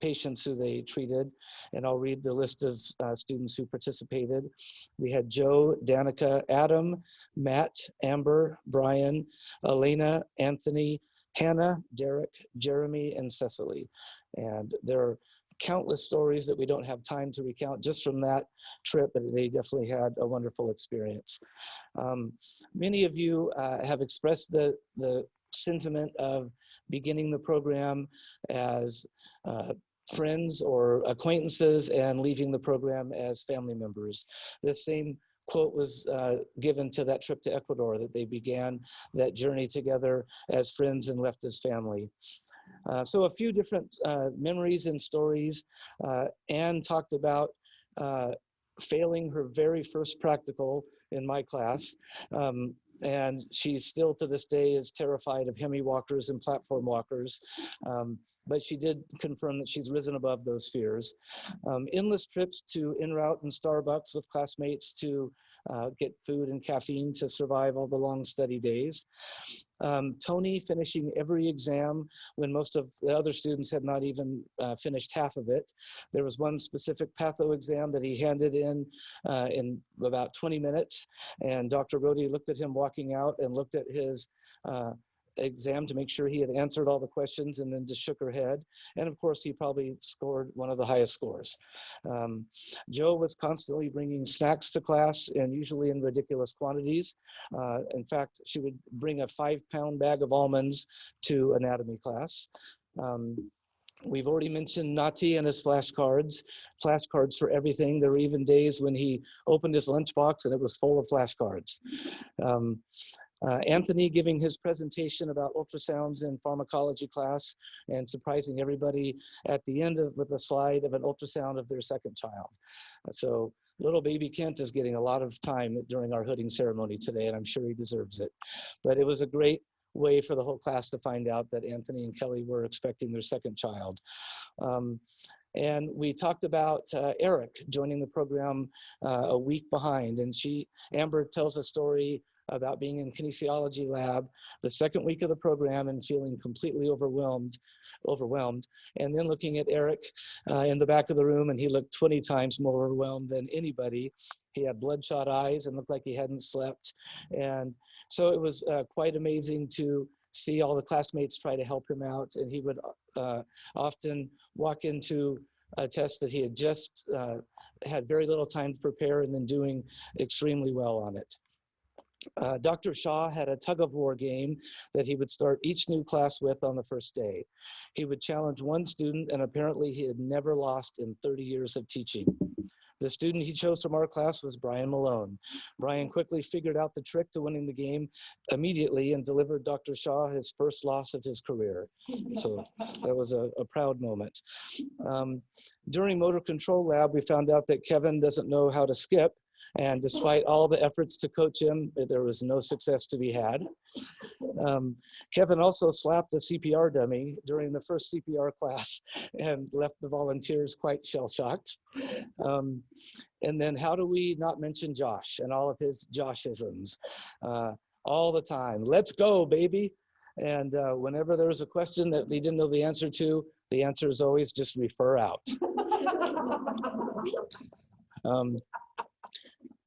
patients who they treated. And I'll read the list of students who participated. We had Joe, Danica, Adam, Matt, Amber, Brian, Elena, Anthony, Hannah, Derek, Jeremy, and Cecily. And there are countless stories that we don't have time to recount just from that trip, but they definitely had a wonderful experience. Many of you have expressed the sentiment of beginning the program as friends or acquaintances and leaving the program as family members. This same quote was given to that trip to Ecuador, that they began that journey together as friends and left as family. So a few different memories and stories. Anne talked about failing her very first practical in my class. And she still to this day is terrified of hemi walkers and platform walkers. But she did confirm that she's risen above those fears. Endless trips to en route and Starbucks with classmates to get food and caffeine to survive all the long study days. Tony finishing every exam when most of the other students had not even finished half of it. There was one specific patho exam that he handed in about 20 minutes, and Dr. Rodi looked at him walking out and looked at his exam to make sure he had answered all the questions, and then just shook her head. And of course, he probably scored one of the highest scores. Joe was constantly bringing snacks to class, and usually in ridiculous quantities. In fact, she would bring a 5-pound bag of almonds to anatomy class. We've already mentioned Nati and his flashcards for everything. There were even days when he opened his lunchbox and it was full of flashcards. Anthony giving his presentation about ultrasounds in pharmacology class and surprising everybody at the end with a slide of an ultrasound of their second child. So little baby Kent is getting a lot of time during our hooding ceremony today, and I'm sure he deserves it. But it was a great way for the whole class to find out that Anthony and Kelly were expecting their second child. And we talked about Eric joining the program a week behind, and Amber tells a story about being in kinesiology lab the second week of the program and feeling completely overwhelmed, and then looking at Eric in the back of the room, and he looked 20 times more overwhelmed than anybody. He had bloodshot eyes and looked like he hadn't slept. And so it was quite amazing to see all the classmates try to help him out, and he would often walk into a test that he had just had very little time to prepare and then doing extremely well on it. Dr. Shaw had a tug-of-war game that he would start each new class with on the first day. He would challenge one student, and apparently he had never lost in 30 years of teaching. The student he chose from our class was Brian Malone. Brian quickly figured out the trick to winning the game immediately and delivered Dr. Shaw his first loss of his career. So that was a proud moment. During motor control lab, we found out that Kevin doesn't know how to skip. And despite all the efforts to coach him, there was no success to be had. Kevin also slapped a CPR dummy during the first CPR class and left the volunteers quite shell-shocked. And then how do we not mention Josh and all of his Joshisms? All the time, let's go, baby. And whenever there was a question that they didn't know the answer to, the answer is always just refer out.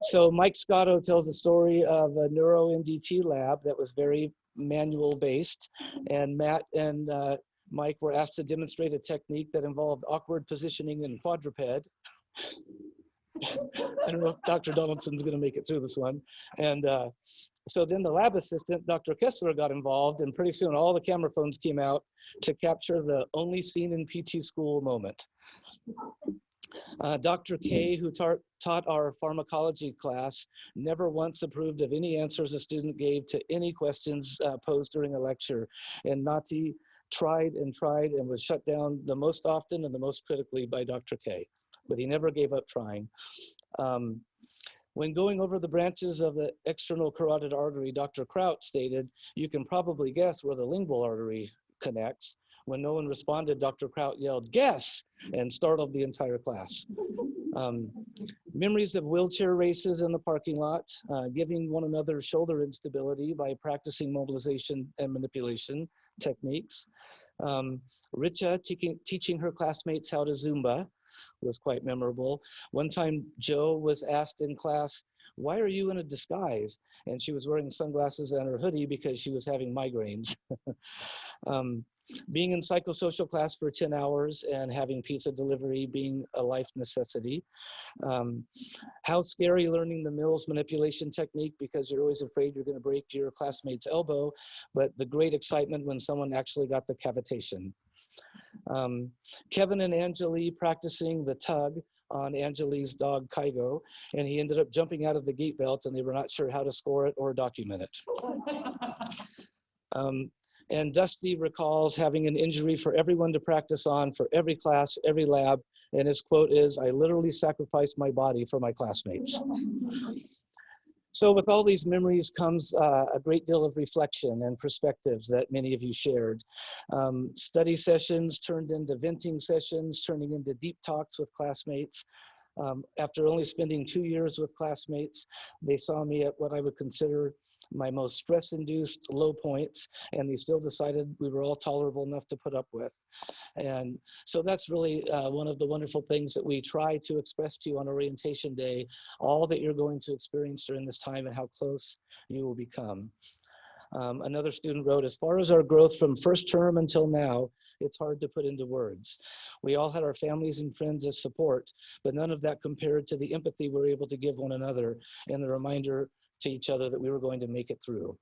So Mike Scotto tells a story of a neuro NDT lab that was very manual based, and Matt and Mike were asked to demonstrate a technique that involved awkward positioning in quadruped. I don't know if Dr. Donaldson's going to make it through this one. And so then the lab assistant, Dr. Kessler, got involved, and pretty soon all the camera phones came out to capture the only seen in PT school moment. Dr. K, who taught our pharmacology class, never once approved of any answers a student gave to any questions posed during a lecture. And Nati tried and was shut down the most often and the most critically by Dr. K, but he never gave up trying. When going over the branches of the external carotid artery, Dr. Kraut stated, "You can probably guess where the lingual artery connects." When no one responded, Dr. Kraut yelled, "Guess!" and startled the entire class. Memories of wheelchair races in the parking lot, giving one another shoulder instability by practicing mobilization and manipulation techniques. Richa teaching her classmates how to Zumba was quite memorable. One time, Joe was asked in class, "Why are you in a disguise?" And she was wearing sunglasses and her hoodie because she was having migraines. Being in psychosocial class for 10 hours and having pizza delivery being a life necessity. How scary learning the Mills manipulation technique, because you're always afraid you're going to break your classmate's elbow, but the great excitement when someone actually got the cavitation. Kevin and Angeli practicing the tug on Angeli's dog Kygo, and he ended up jumping out of the gate belt and they were not sure how to score it or document it. And Dusty recalls having an injury for everyone to practice on for every class, every lab, and his quote is, "I literally sacrificed my body for my classmates." So with all these memories comes a great deal of reflection and perspectives that many of you shared. Study sessions turned into venting sessions, turning into deep talks with classmates. After only spending 2 years with classmates, they saw me at what I would consider my most stress-induced low points, and they still decided we were all tolerable enough to put up with. And so that's really one of the wonderful things that we try to express to you on orientation day, all that you're going to experience during this time and how close you will become. Another student wrote, "As far as our growth from first term until now, it's hard to put into words. We all had our families and friends as support, but none of that compared to the empathy we were able to give one another and the reminder to each other that we were going to make it through."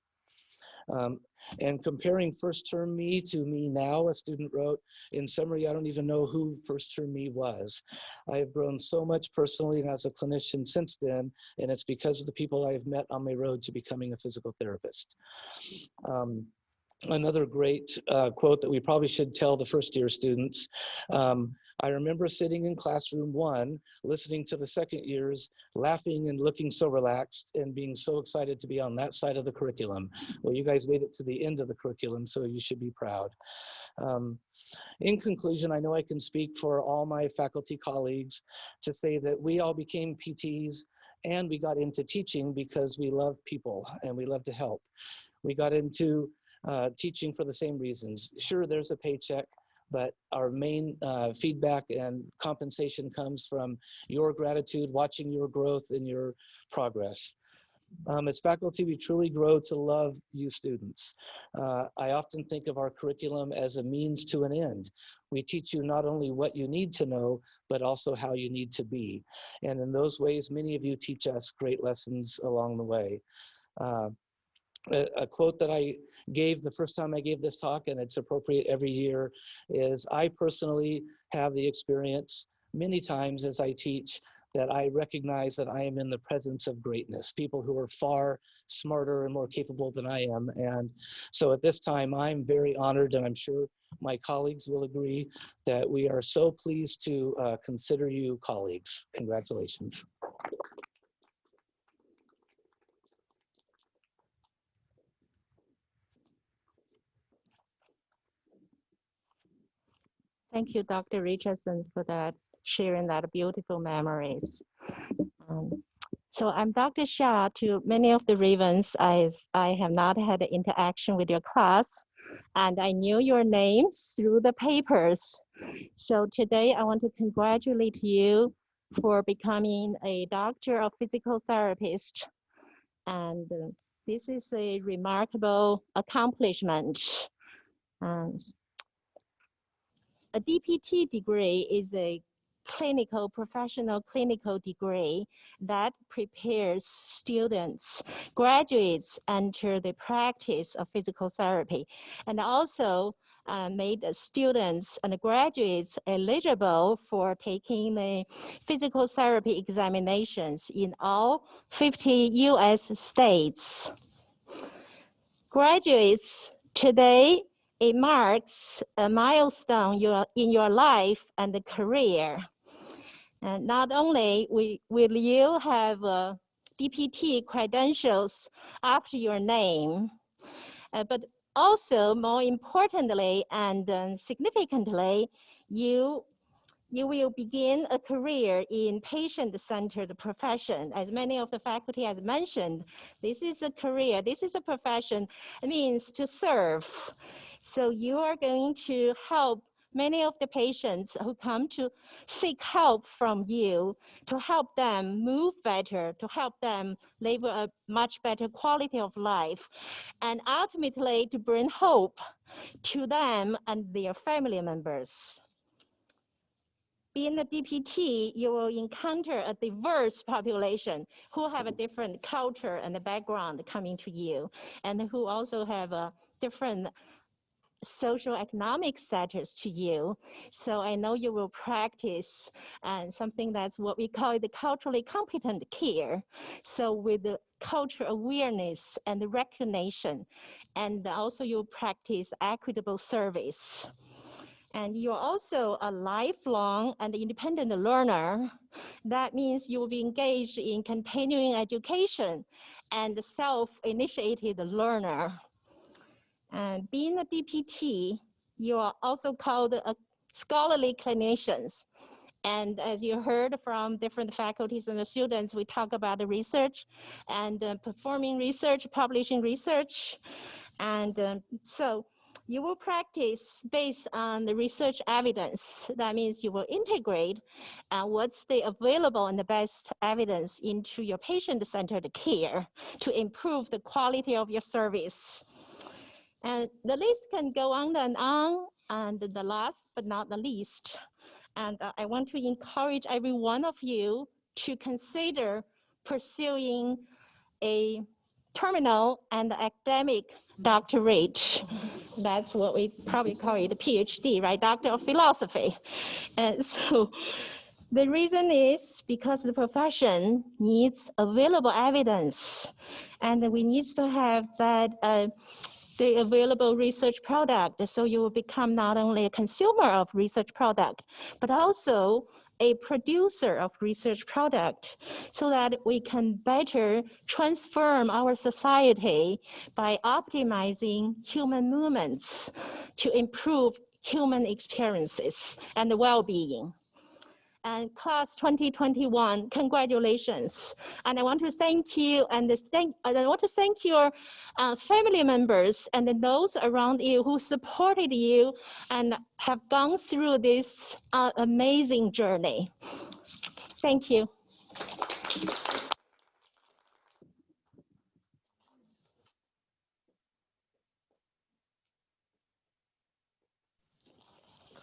And comparing first term me to me now, a student wrote, "In summary, I don't even know who first term me was. I have grown so much personally and as a clinician since then, and it's because of the people I have met on my road to becoming a physical therapist." Another great quote that we probably should tell the first year students. "I remember sitting in classroom 1, listening to the second years, laughing and looking so relaxed and being so excited to be on that side of the curriculum." Well, you guys made it to the end of the curriculum, so you should be proud. In conclusion, I know I can speak for all my faculty colleagues to say that we all became PTs and we got into teaching because we love people and we love to help. We got into teaching for the same reasons. Sure, there's a paycheck, but our main feedback and compensation comes from your gratitude, watching your growth and your progress. As faculty, we truly grow to love you students. I often think of our curriculum as a means to an end. We teach you not only what you need to know, but also how you need to be. And in those ways, many of you teach us great lessons along the way. A quote that I gave the first time I gave this talk, and it's appropriate every year, is, "I personally have the experience many times as I teach that I recognize that I am in the presence of greatness, people who are far smarter and more capable than I am." And so at this time, I'm very honored, and I'm sure my colleagues will agree, that we are so pleased to consider you colleagues. Congratulations. Thank you, Dr. Richardson, for that sharing that beautiful memories. So I'm Dr. Shah. To many of the Ravens, I have not had an interaction with your class, and I knew your names through the papers. So today I want to congratulate you for becoming a doctor of physical therapist. And this is a remarkable accomplishment. A DPT degree is a professional clinical degree that prepares students, graduates enter the practice of physical therapy, and also made students and graduates eligible for taking the physical therapy examinations in all 50 US states. Graduates, today, it marks a milestone in your life and career. And not only will you have DPT credentials after your name, but also more importantly and significantly, you will begin a career in patient-centered profession. As many of the faculty has mentioned, this is a career, this is a profession. It means to serve. So you are going to help many of the patients who come to seek help from you, to help them move better, to help them live a much better quality of life, and ultimately to bring hope to them and their family members. Being a DPT, you will encounter a diverse population who have a different culture and a background coming to you, and who also have a different social economic status to you. So I know you will practice something that's what we call the culturally competent care. So with the cultural awareness and the recognition, and also you practice equitable service. And you're also a lifelong and independent learner. That means you will be engaged in continuing education and self-initiated learner. And being a DPT, you are also called a scholarly clinicians. And as you heard from different faculties and the students, we talk about the research and performing research, publishing research. And so you will practice based on the research evidence. That means you will integrate what's the available and the best evidence into your patient-centered care to improve the quality of your service. And the list can go on and on, and the last but not the least. And I want to encourage every one of you to consider pursuing a terminal and academic doctorate. That's what we probably call it, a PhD, right? Doctor of Philosophy. And so the reason is because the profession needs available evidence, and we need to have that the available research product. So you will become not only a consumer of research product, but also a producer of research product, so that we can better transform our society by optimizing human movements to improve human experiences and well-being. And class 2021, congratulations. And I want to thank you, and I want to thank your family members and those around you who supported you and have gone through this amazing journey. Thank you.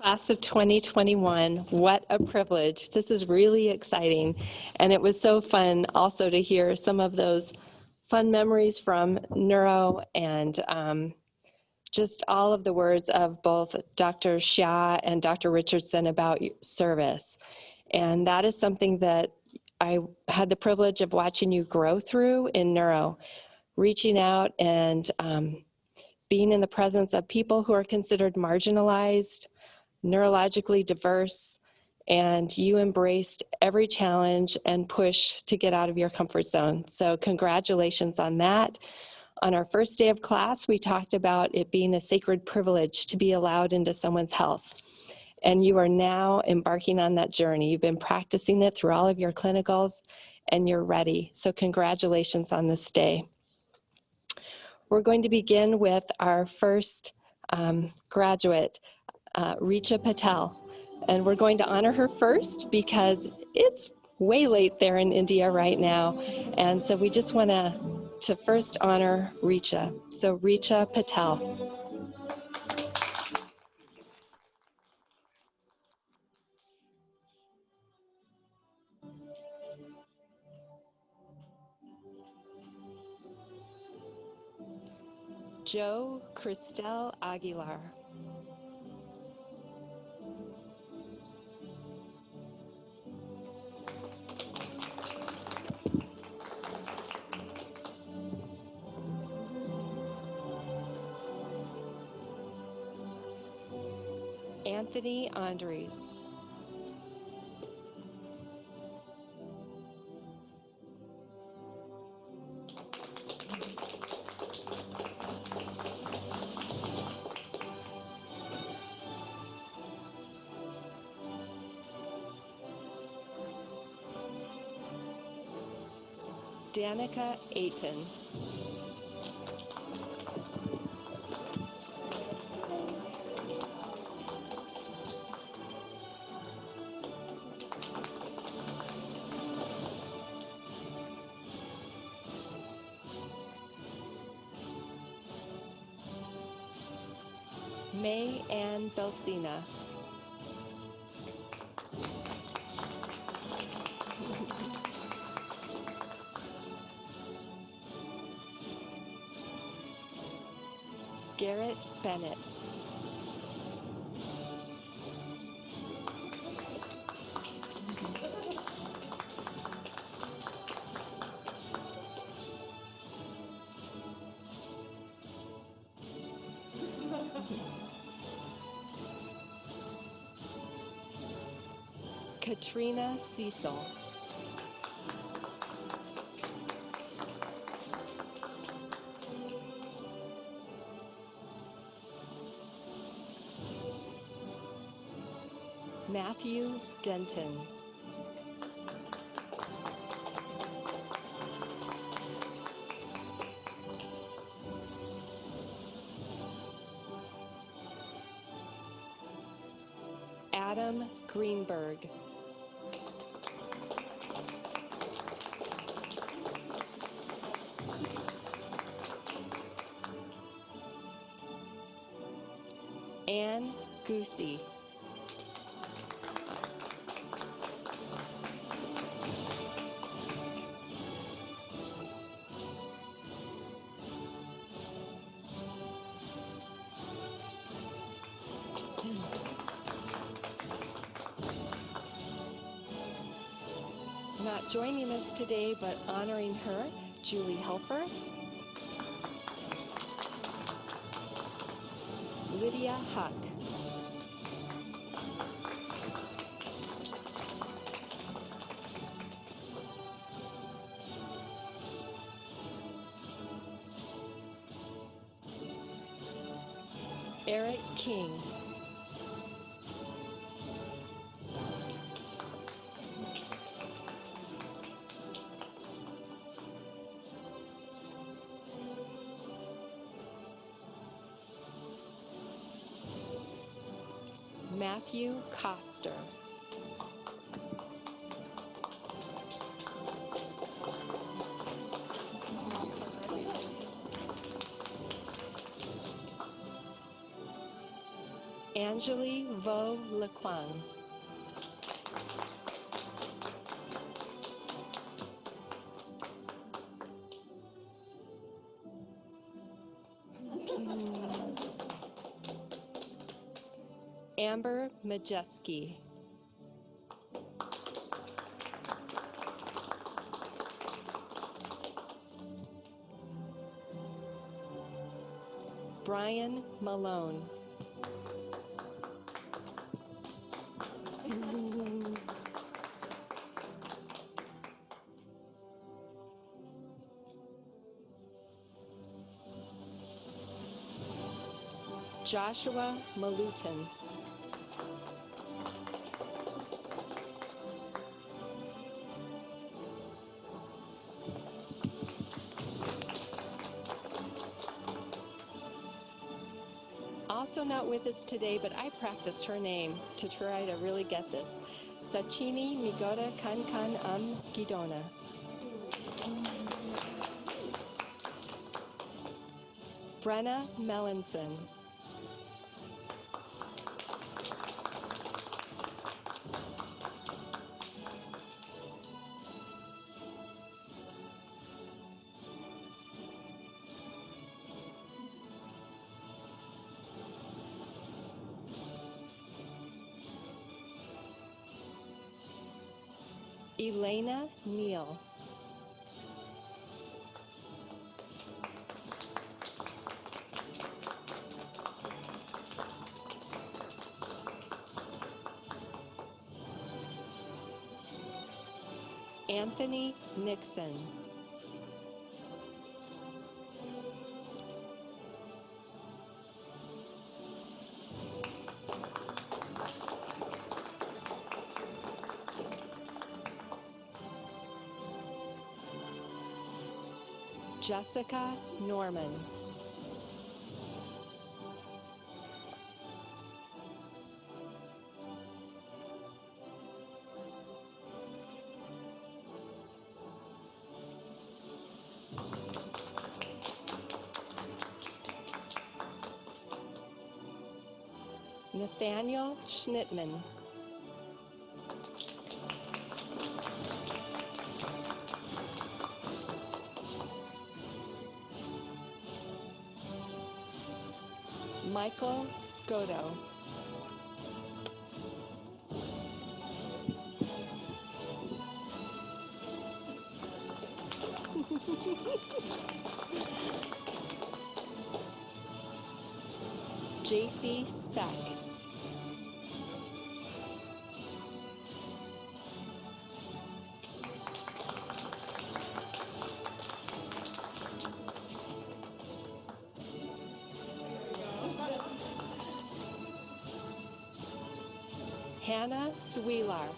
Class of 2021, what a privilege. This is really exciting. And it was so fun also to hear some of those fun memories from neuro and just all of the words of both Dr. Shah and Dr. Richardson about service. And that is something that I had the privilege of watching you grow through in neuro, reaching out and being in the presence of people who are considered marginalized, neurologically diverse, and you embraced every challenge and push to get out of your comfort zone. So congratulations on that. On our first day of class, we talked about it being a sacred privilege to be allowed into someone's health. And you are now embarking on that journey. You've been practicing it through all of your clinicals, and you're ready. So congratulations on this day. We're going to begin with our first graduate, Richa Patel. And we're going to honor her first because it's way late there in India right now. And so we just want to first honor Richa. So Richa Patel. Joe Cristel Aguilar. Anthony Andres. Danica Aiton. May Ann Belsina. Garrett Bennett. Katrina Cecil. Matthew Denton. Adam Greenberg. Anne Goosey. Not joining us today, but honoring her, Julie Helfer. Lydia Huck. Eric King. Matthew Coster. Angeli Vo Lequang. Amber Majeski. Brian Malone. Joshua Malutin. also not with us today, but I practiced her name to try to really get this. Sachini Migoda Kankan Gidona. Brenna Mellinson. Elena Neal. Anthony Nixon. Jessica Norman. Nathaniel Schnittman. Michael Scotto. JC Speck. Hannah Sweelar.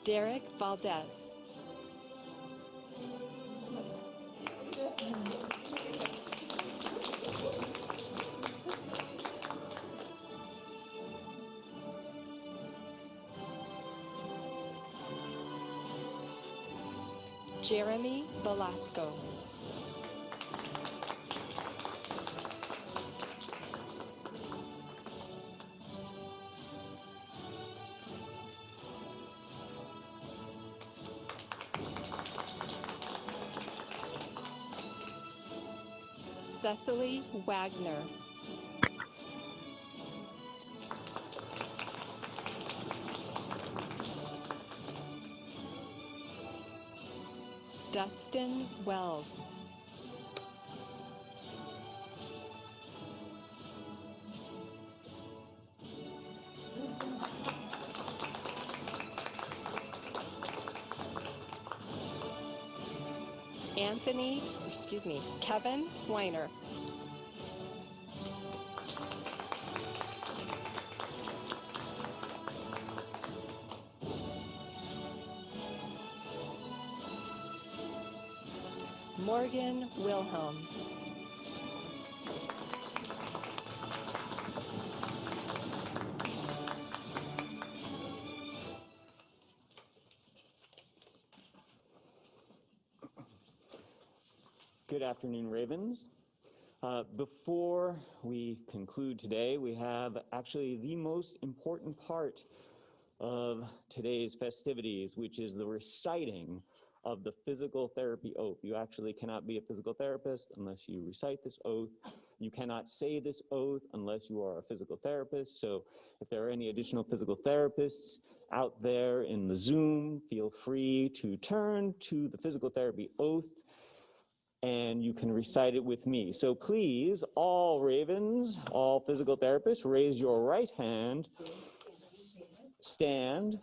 Derek Valdez. Jeremy Velasco. Cecily Wagner. Dustin Wells. Kevin Weiner. Morgan Wilhelm. Good afternoon, Ravens. Before we conclude today, we have actually the most important part of today's festivities, which is the reciting of the physical therapy oath. You actually cannot be a physical therapist unless you recite this oath. You cannot say this oath unless you are a physical therapist. So if there are any additional physical therapists out there in the Zoom, feel free to turn to the physical therapy oath and you can recite it with me. So please, all Ravens, all physical therapists, raise your right hand, stand,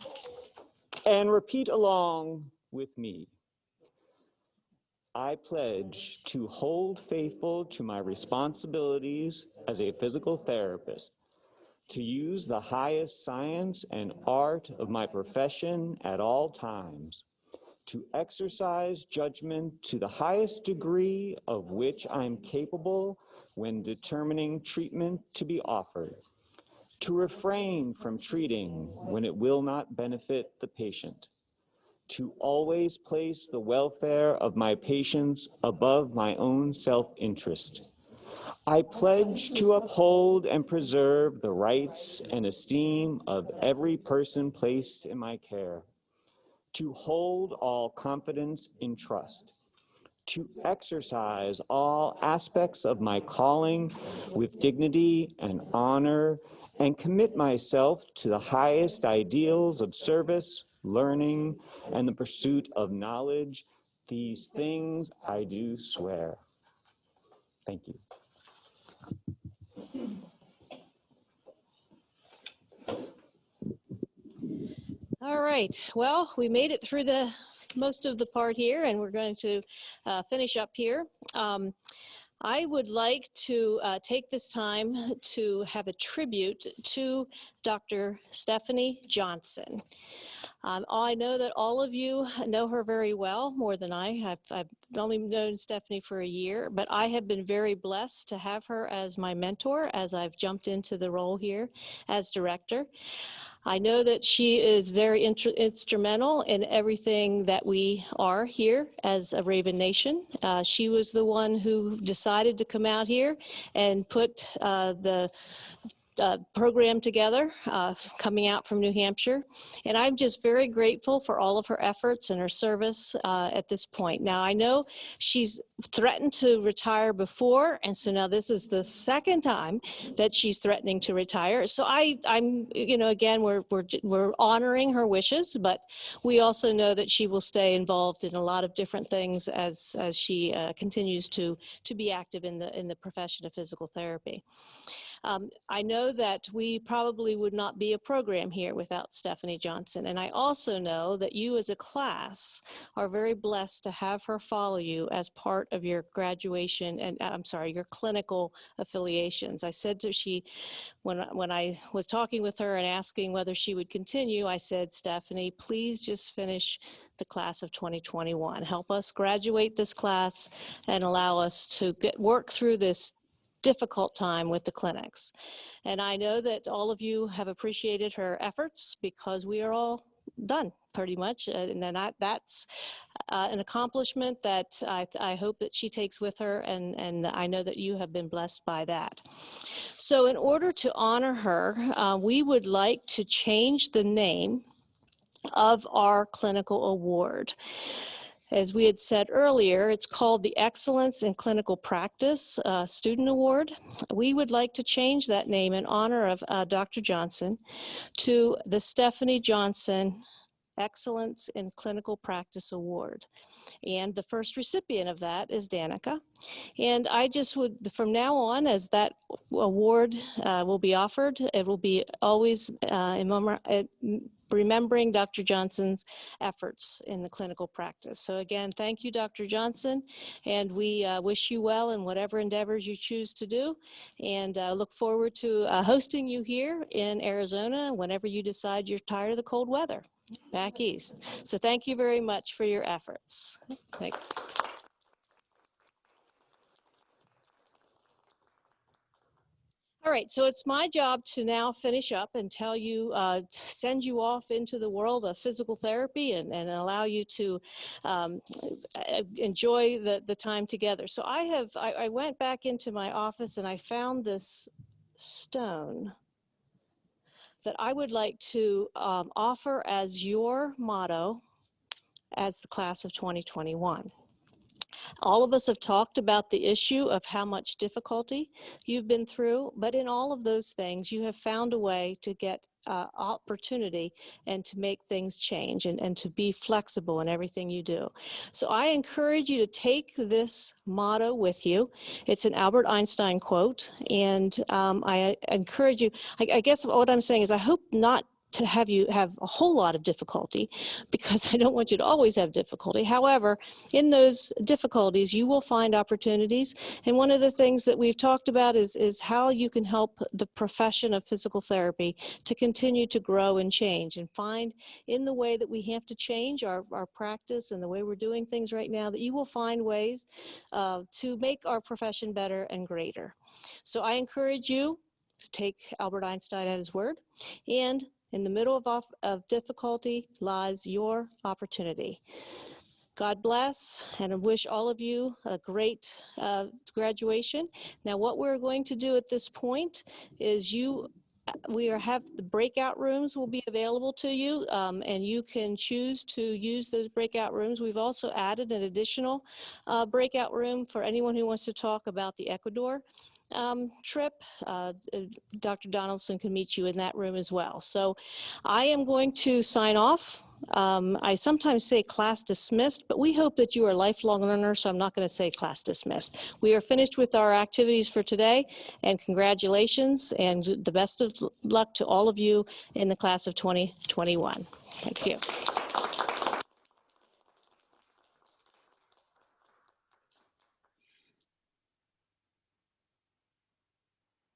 and repeat along with me. I pledge to hold faithful to my responsibilities as a physical therapist, to use the highest science and art of my profession at all times, to exercise judgment to the highest degree of which I'm capable when determining treatment to be offered, to refrain from treating when it will not benefit the patient, to always place the welfare of my patients above my own self-interest. I pledge to uphold and preserve the rights and esteem of every person placed in my care, to hold all confidence in trust, to exercise all aspects of my calling with dignity and honor, and commit myself to the highest ideals of service, learning, and the pursuit of knowledge. These things I do swear. Thank you. All right, well, we made it through the most of the part here, and we're going to finish up here. I would like to take this time to have a tribute to Dr. Stephanie Johnson. I know that all of you know her very well, more than I. I've only known Stephanie for a year, but I have been very blessed to have her as my mentor as I've jumped into the role here as director. I know that she is very instrumental in everything that we are here as a Raven Nation. She was the one who decided to come out here and put the program together, coming out from New Hampshire. And I'm just very grateful for all of her efforts and her service at this point. Now, I know she's threatened to retire before, and so now this is the second time that she's threatening to retire. So I'm, you know, again, we're honoring her wishes, but we also know that she will stay involved in a lot of different things as she continues to be active in the profession of physical therapy. I know that we probably would not be a program here without Stephanie Johnson. And I also know that you as a class are very blessed to have her follow you as part of your graduation and, your clinical affiliations. I said to when I was talking with her and asking whether she would continue, I said, Stephanie, please just finish the class of 2021. Help us graduate this class and allow us to work through this difficult time with the clinics. And I know that all of you have appreciated her efforts because we are all done pretty much. And then that's an accomplishment that I hope that she takes with her, and I know that you have been blessed by that. So in order to honor her, we would like to change the name of our clinical award. As we had said earlier, it's called the Excellence in Clinical Practice Student Award. We would like to change that name in honor of Dr. Johnson to the Stephanie Johnson Excellence in Clinical Practice Award. And the first recipient of that is Danica. And I just would, from now on, as that award will be offered, it will be always remembering Dr. Johnson's efforts in the clinical practice. So again, thank you, Dr. Johnson, and we wish you well in whatever endeavors you choose to do, and look forward to hosting you here in Arizona whenever you decide you're tired of the cold weather back east. So thank you very much for your efforts. Thank you. All right, so it's my job to now finish up and tell you, send you off into the world of physical therapy and allow you to enjoy the time together. So I went back into my office and I found this stone that I would like to offer as your motto as the class of 2021. All of us have talked about the issue of how much difficulty you've been through, but in all of those things, you have found a way to get opportunity and to make things change and to be flexible in everything you do. So I encourage you to take this motto with you. It's an Albert Einstein quote, and I encourage you, I guess what I'm saying is I hope not to have you have a whole lot of difficulty, because I don't want you to always have difficulty. However, in those difficulties, you will find opportunities. And one of the things that we've talked about is how you can help the profession of physical therapy to continue to grow and change, and find in the way that we have to change our practice and the way we're doing things right now, that you will find ways to make our profession better and greater. So I encourage you to take Albert Einstein at his word, and in the middle of difficulty lies your opportunity. God bless, and I wish all of you a great graduation. Now, what we're going to do at this point is have the breakout rooms will be available to you, and you can choose to use those breakout rooms. We've also added an additional breakout room for anyone who wants to talk about the Ecuador trip. Dr. Donaldson can meet you in that room as well. So I am going to sign off. I sometimes say class dismissed, but we hope that you are lifelong learners, so I'm not going to say class dismissed. We are finished with our activities for today, and congratulations and the best of luck to all of you in the class of 2021. Thank you.